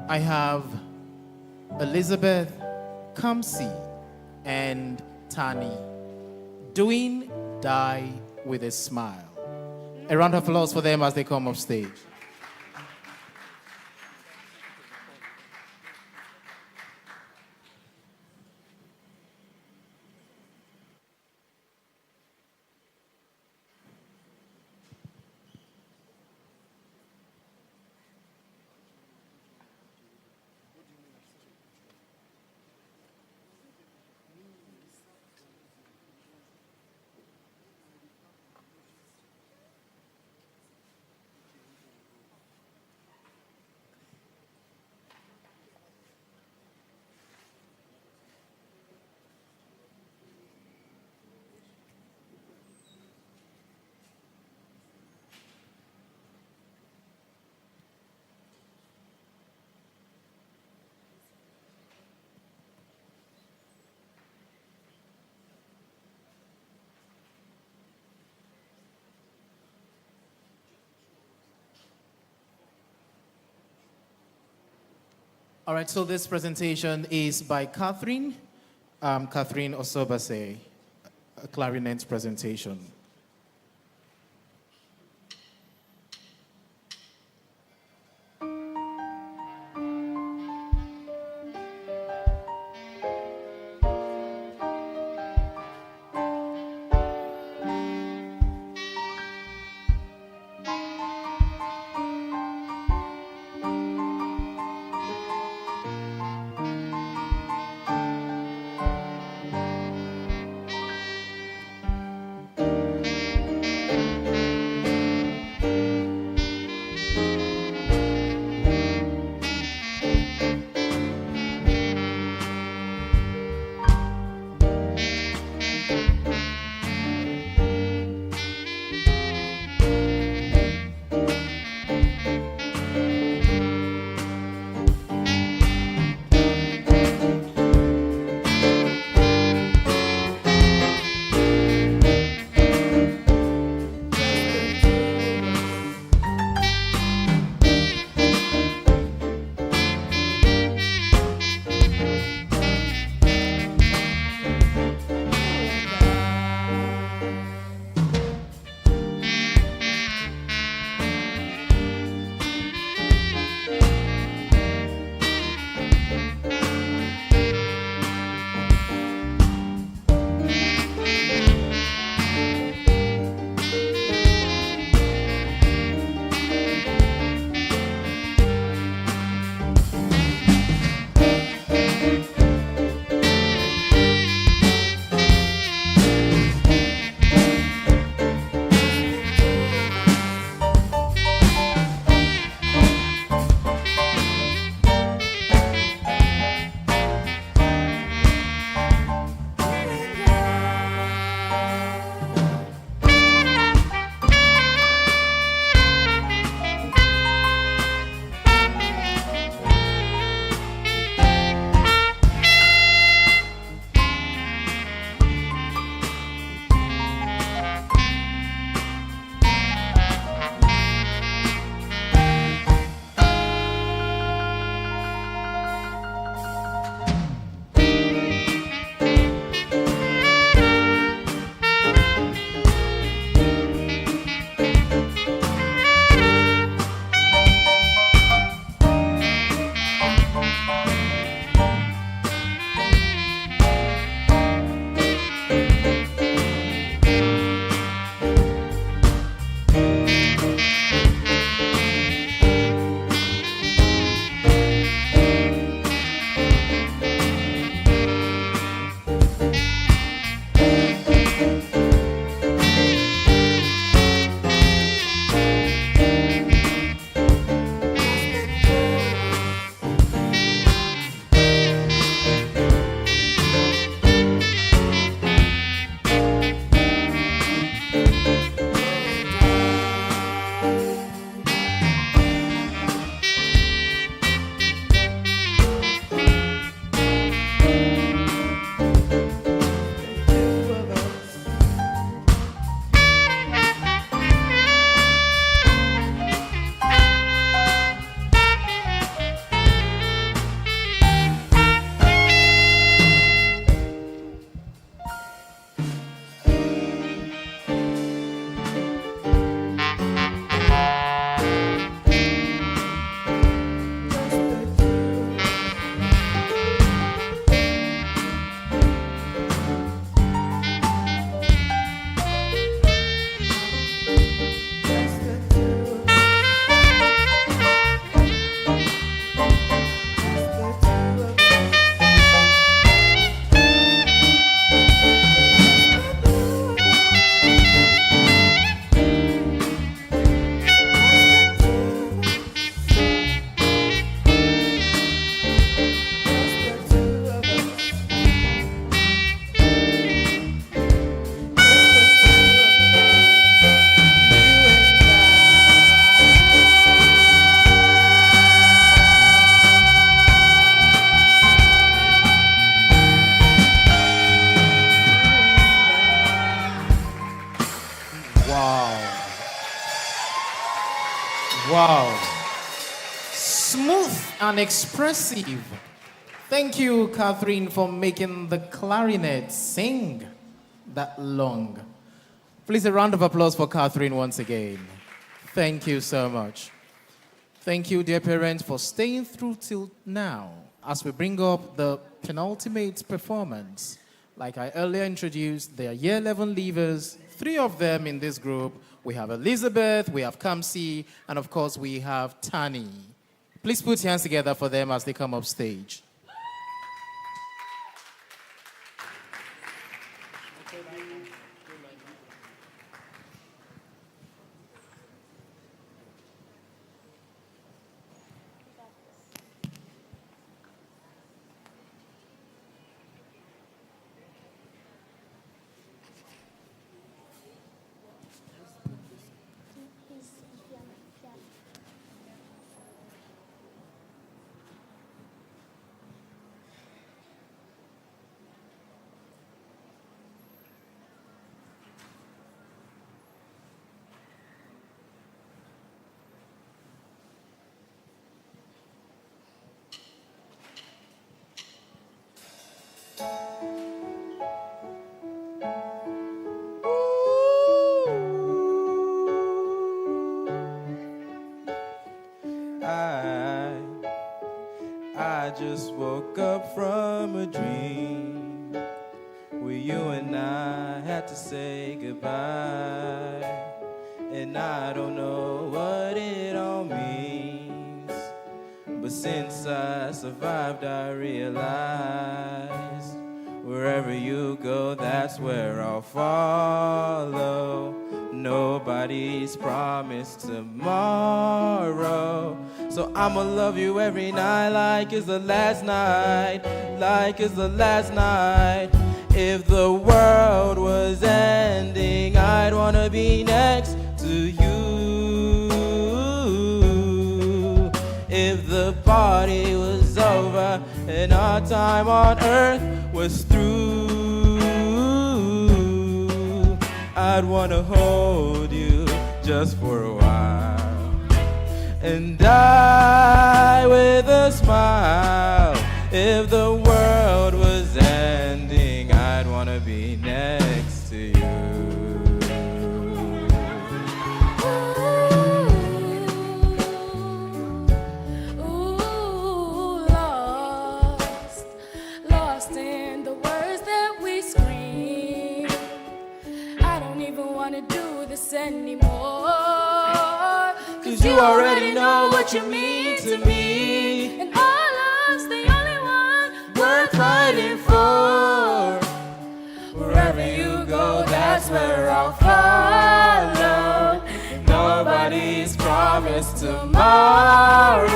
I have Elizabeth, Kamsi, and Tani doing Die with a Smile. A round of applause for them as they come up stage. All right, so this presentation is by Catherine Osobase, a clarinet presentation. Wow. Smooth and expressive. Thank you, Catherine, for making the clarinet sing that long. Please, a round of applause for Catherine once again. Thank you so much. Thank you, dear parents, for staying through till now as we bring up the penultimate performance. Like I earlier introduced, they are year 11 leavers, 3 of them in this group. We have Elizabeth, we have Kamsi, and of course we have Tani. Please put your hands together for them as they come up stage. I just woke up from a dream where you and I had to say goodbye, and I don't know what it all means, but since I survived I realized wherever you go, that's where I'll follow. Nobody's promised tomorrow, so I'ma love you every night like it's the last night, like it's the last night. If the world was ending, I'd wanna be next to you. If the party was over and our time on earth was through, I'd wanna hold you just for a while and die with a smile. If the world was ending, I'd wanna be next to you. Ooh, lost in the words that we scream. I don't even wanna do this anymore, 'cause you already know what you mean to me, and our love's the only one worth fighting for. Wherever you go, that's where I'll follow. Nobody's promised tomorrow,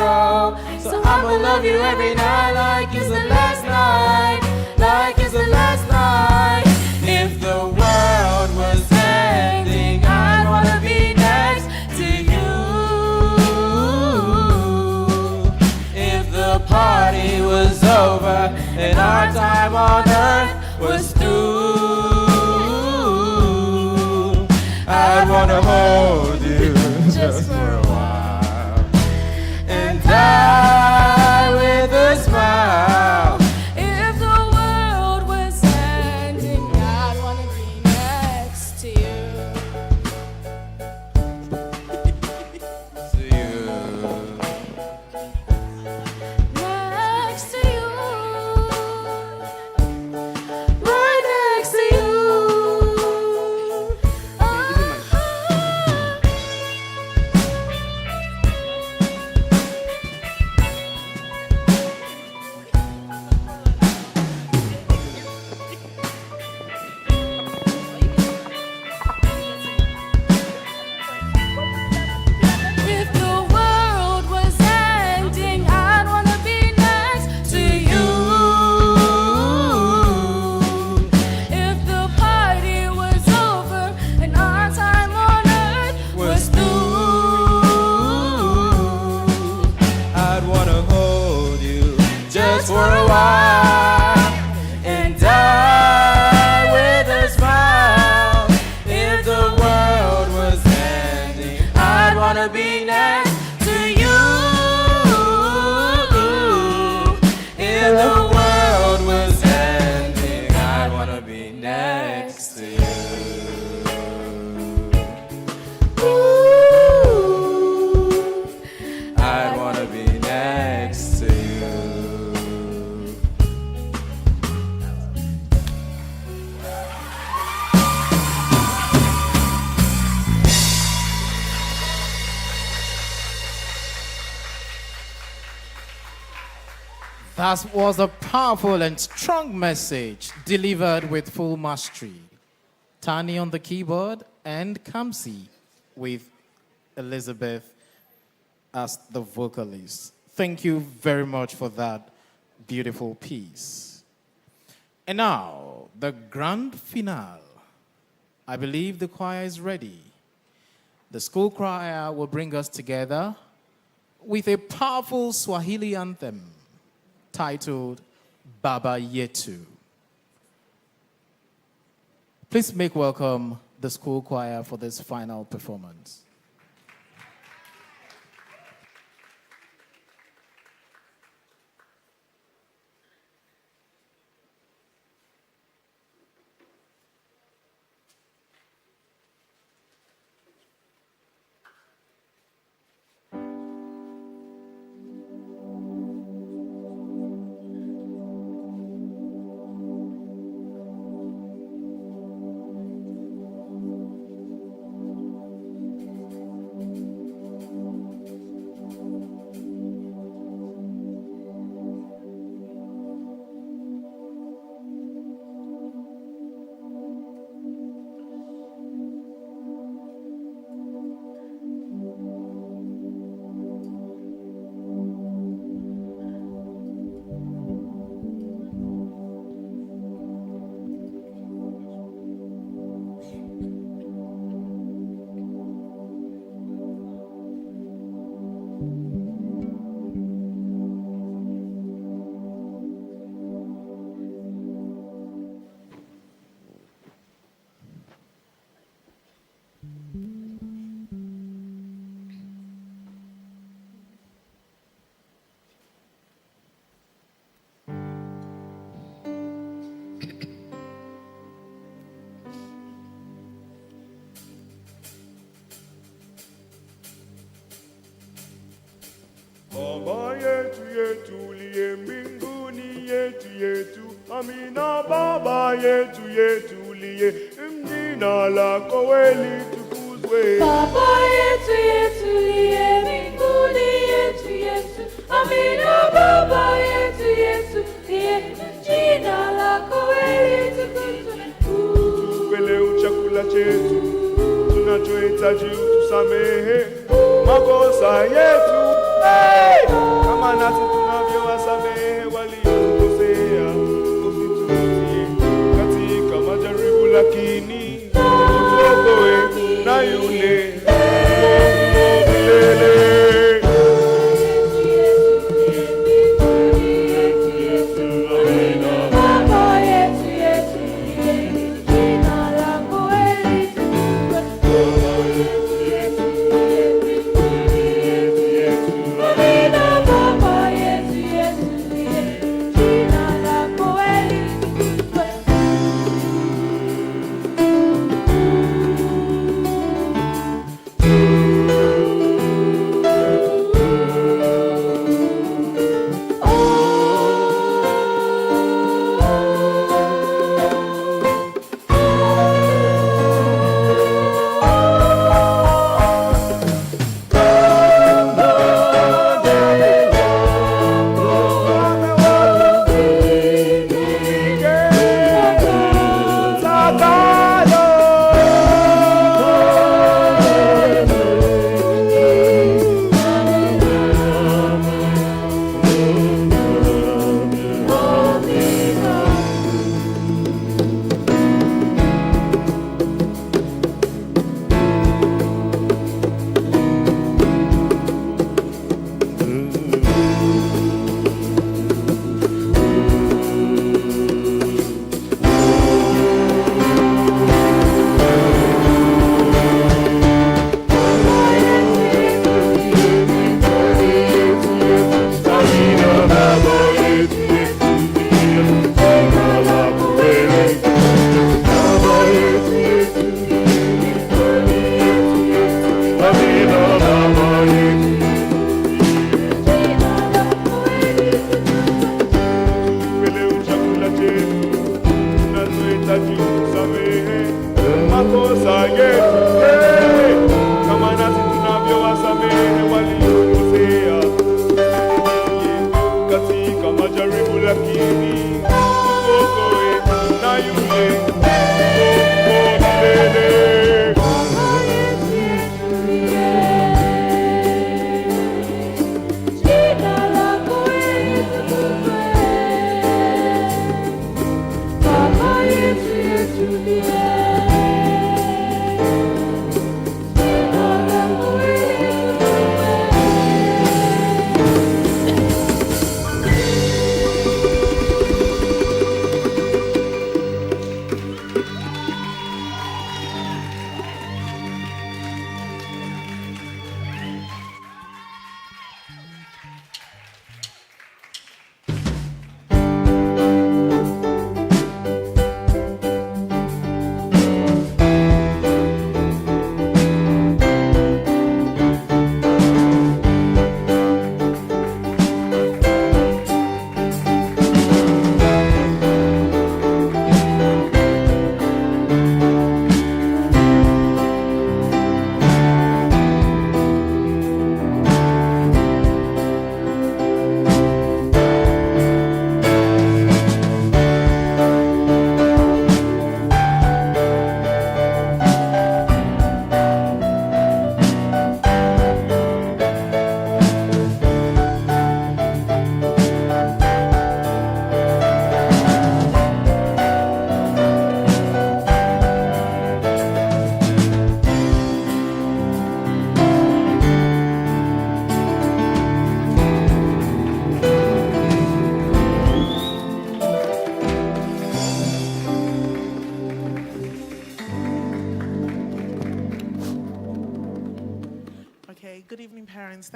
so I'ma love you every night like it's the last night, like it's the last night. If the world was ending, I'd wanna be next to you. If the party was over and our time on earth was through, I'd wanna hold you just for a while and die with a smile. If the world was ending, I'd wanna be next to you. To you. Next to you. Right next to you. If the world was ending, I'd wanna be next to you. If the party was over and our time on earth was through, I'd wanna hold you just for a while and die with a smile. If the world was ending, I'd wanna be next That was a powerful and strong message delivered with full mastery. Tani on the keyboard and Kamsi with Elizabeth as the vocalist. Thank you very much for that beautiful piece. And now, the grand finale. I believe the choir is ready. The school choir will bring us together with a powerful Swahili anthem titled Baba Yetu. Please make welcome the school choir for this final performance. Baba yetu yetu liye mbinguni yetu yetu, amina. Baba yetu yetu liye, jina lako litukuzwe. Baba yetu yetu liye mbinguni yetu yetu, amina. Baba yetu yetu liye, jina lako litukuzwe. Tupe leo chakula chetu tunachohitaji, utusamehe makosa yetu kama nasi tunavyowasamehe waliotukosea, usitutie katika majaribu, lakini utuokoe na yule mwovu milele. Baba yetu yetu liye, jina lako litukuzwe.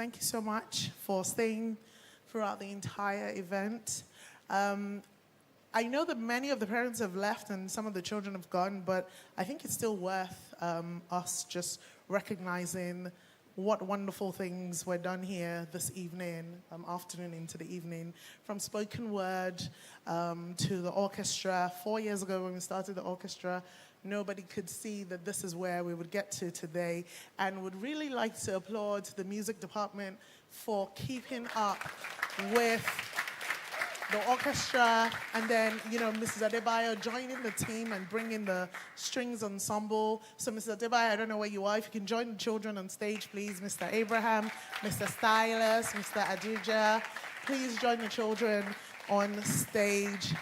Thank you so much for staying throughout the entire event. I know that many of the parents have left and some of the children have gone, but I think it's still worth us just recognizing what wonderful things were done here this evening, afternoon into the evening, from spoken word to the orchestra. 4 years ago when we started the orchestra, nobody could see that this is where we would get to today, and would really like to applaud the music department for keeping up with the orchestra, and then, Mrs. Adebayo joining the team and bringing the strings ensemble. So, Mrs. Adebayo, I don't know where you are. If you can join the children on stage, please. Mr. Abraham, Mr. Stylus, Mr. Adija, please join the children on stage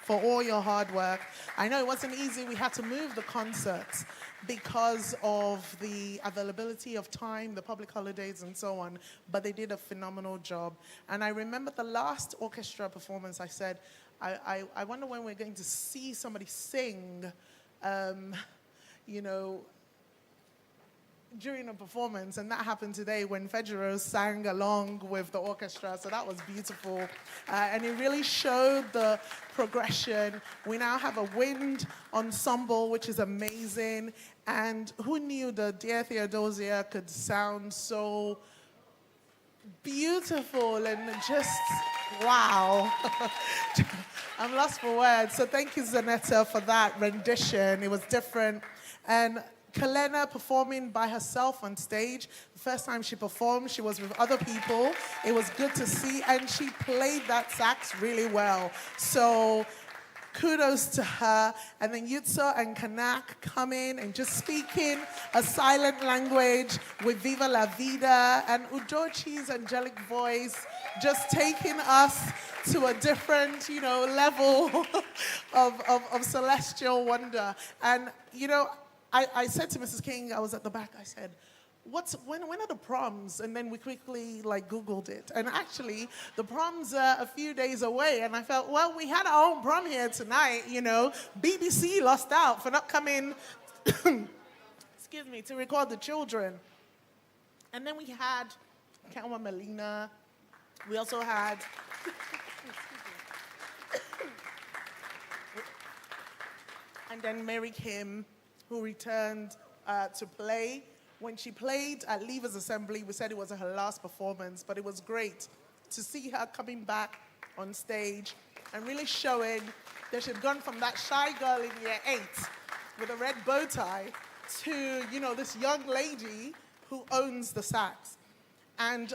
for all your hard work. I know it wasn't easy. We had to move the concerts because of the availability of time, the public holidays, and so on. But they did a phenomenal job. And I remember the last orchestra performance, I said, I wonder when we're going to see somebody sing, during a performance, and that happened today when Federo sang along with the orchestra, so that was beautiful. And it really showed the progression. We now have a wind ensemble, which is amazing, and who knew that Dear Theodosia could sound so beautiful and just, wow. I'm lost for words. So thank you, Zanetta, for that rendition. It was different. And Kalena performing by herself on stage. The first time she performed, she was with other people. It was good to see, and she played that sax really well. So kudos to her. And then Yutso and Kanak coming and just speaking a silent language with Viva la Vida, and Udochi's angelic voice just taking us to a different, level of celestial wonder. And, I said to Mrs. King, I was at the back, I said, when are the proms? And then we quickly Googled it. And actually, the proms are a few days away. And I felt, well, we had our own prom here tonight, BBC lost out for not coming, to record the children. And then we had Kalma Melina. We also had, and then Mary Kim, who returned to play. When she played at Leavers Assembly, we said it was her last performance, but it was great to see her coming back on stage and really showing that she'd gone from that shy girl in year 8 with a red bow tie to, this young lady who owns the sax. And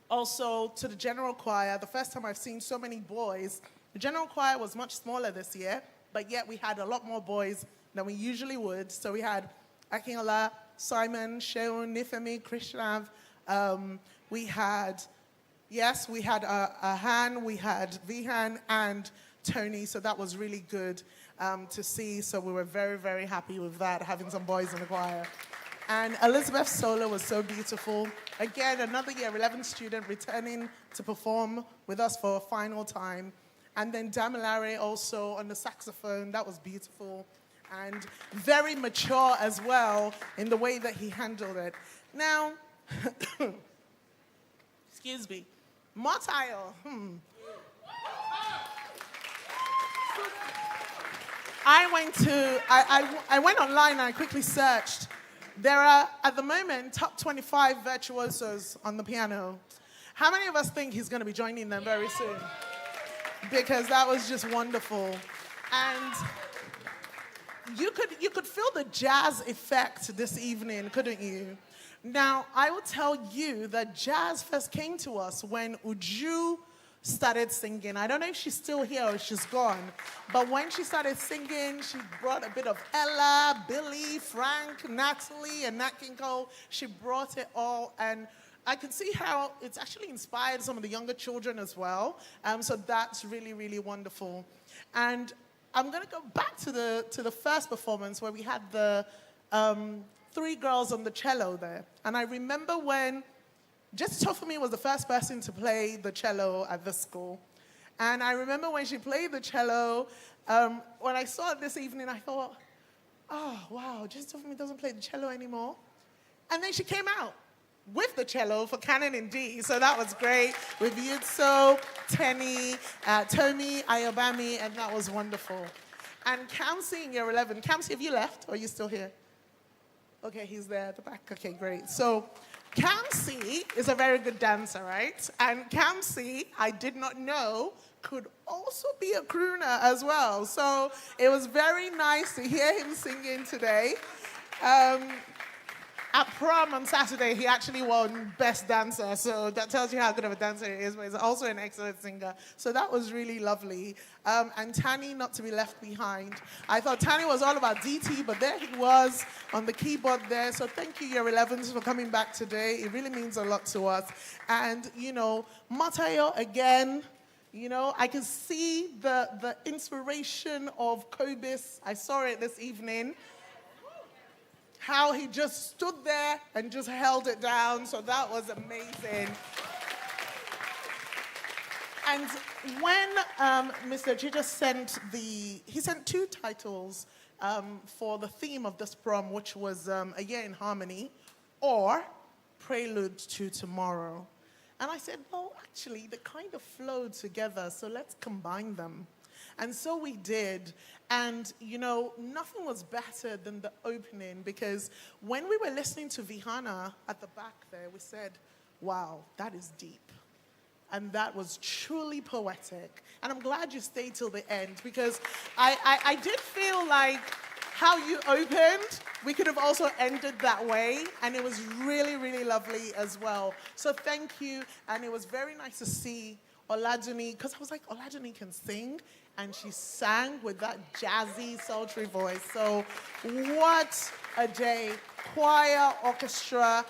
also to the general choir, the first time I've seen so many boys. The general choir was much smaller this year, but yet we had a lot more boys than we usually would. So we had Akinola, Simon, Sheon, Nifemi, Krishnav. We had Ahan, we had Vihan, and Tony. So that was really good to see. So we were very, very happy with that, having some boys in the choir. And Elizabeth's solo was so beautiful. Again, another year 11 student returning to perform with us for a final time. And then Damilare also on the saxophone. That was beautiful. And very mature as well in the way that he handled it. Now, excuse me, Martile. I went online and I quickly searched. There are, at the moment, top 25 virtuosos on the piano. How many of us think he's going to be joining them very soon? Because that was just wonderful. And you could feel the jazz effect this evening, couldn't you? Now, I will tell you that jazz first came to us when Uju started singing. I don't know if she's still here or she's gone, but when she started singing, she brought a bit of Ella, Billy, Frank, Natalie, and Nat King Cole. She brought it all, and I can see how it's actually inspired some of the younger children as well. So that's really, really wonderful. And I'm going to go back to the first performance where we had the 3 girls on the cello there. And I remember when Jess Tofumi was the first person to play the cello at this school. And I remember when she played the cello, when I saw it this evening, I thought, oh, wow, Jess Tofumi doesn't play the cello anymore. And then she came out with the cello for canon in D. So that was great. With Yutso, Tenny, Tomi, Ayobami, and that was wonderful. And Kamsi in year 11. Kamsi, have you left or are you still here? Okay, he's there at the back. Okay, great. So Kamsi is a very good dancer, right? And Kamsi, I did not know, could also be a crooner as well. So it was very nice to hear him singing today. At prom on Saturday, he actually won Best Dancer, so that tells you how good of a dancer he is, but he's also an excellent singer. So that was really lovely. And Tani, not to be left behind. I thought Tani was all about DT, but there he was on the keyboard there. So thank you, Year 11s, for coming back today. It really means a lot to us. And, you know, Matayo, again, you know, I can see the inspiration of Kobis. I saw it this evening. How he just stood there and just held it down. So that was amazing. And when Mr. Chija sent he sent 2 titles for the theme of this prom, which was A Year in Harmony or Prelude to Tomorrow. And I said, well, actually, they kind of flowed together, so let's combine them. And so we did. And, you know, nothing was better than the opening, because when we were listening to Vihana at the back there, we said, wow, that is deep. And that was truly poetic. And I'm glad you stayed till the end, because I did feel like how you opened, we could have also ended that way. And it was really, really lovely as well. So thank you. And it was very nice to see Oladuni, because I was like, Oladuni can sing. And she sang with that jazzy, sultry voice. So what a day. Choir, orchestra,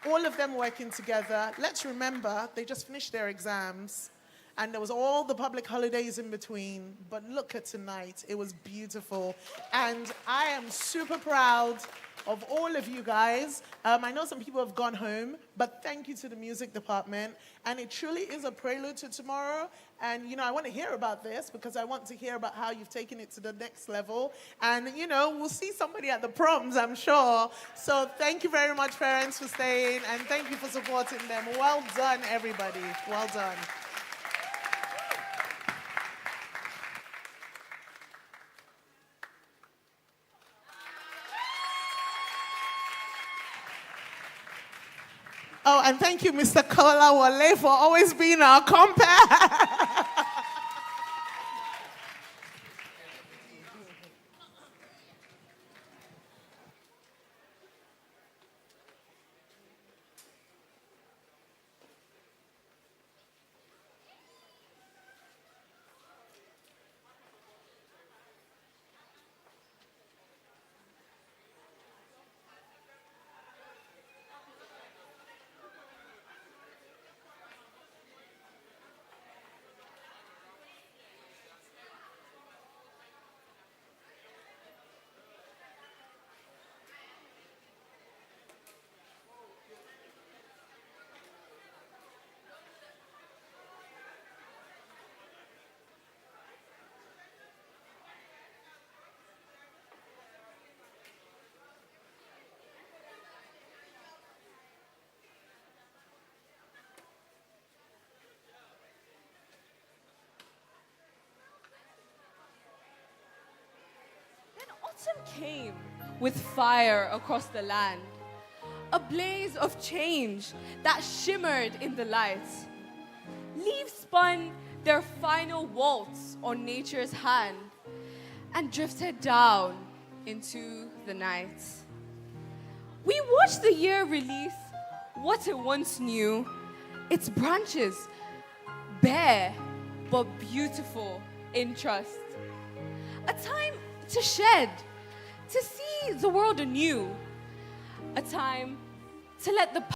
all of them working together. Let's remember, they just finished their exams. And there was all the public holidays in between. But look at tonight. It was beautiful. And I am super proud of all of you guys. I know some people have gone home, but thank you to the music department. And it truly is a prelude to tomorrow. And, you know, I want to hear about this because I want to hear about how you've taken it to the next level. And, you know, we'll see somebody at the proms, I'm sure. So thank you very much, parents, for staying. And thank you for supporting them. Well done, everybody. Well done. Oh, and thank you, Mr. Kola Wale, for always being our compare. Autumn came with fire across the land, a blaze of change that shimmered in the lights. Leaves spun their final waltz on nature's hand and drifted down into the night. We watched the year release what it once knew, its branches bare but beautiful in trust. A time to shed, to see the world anew. A time to let the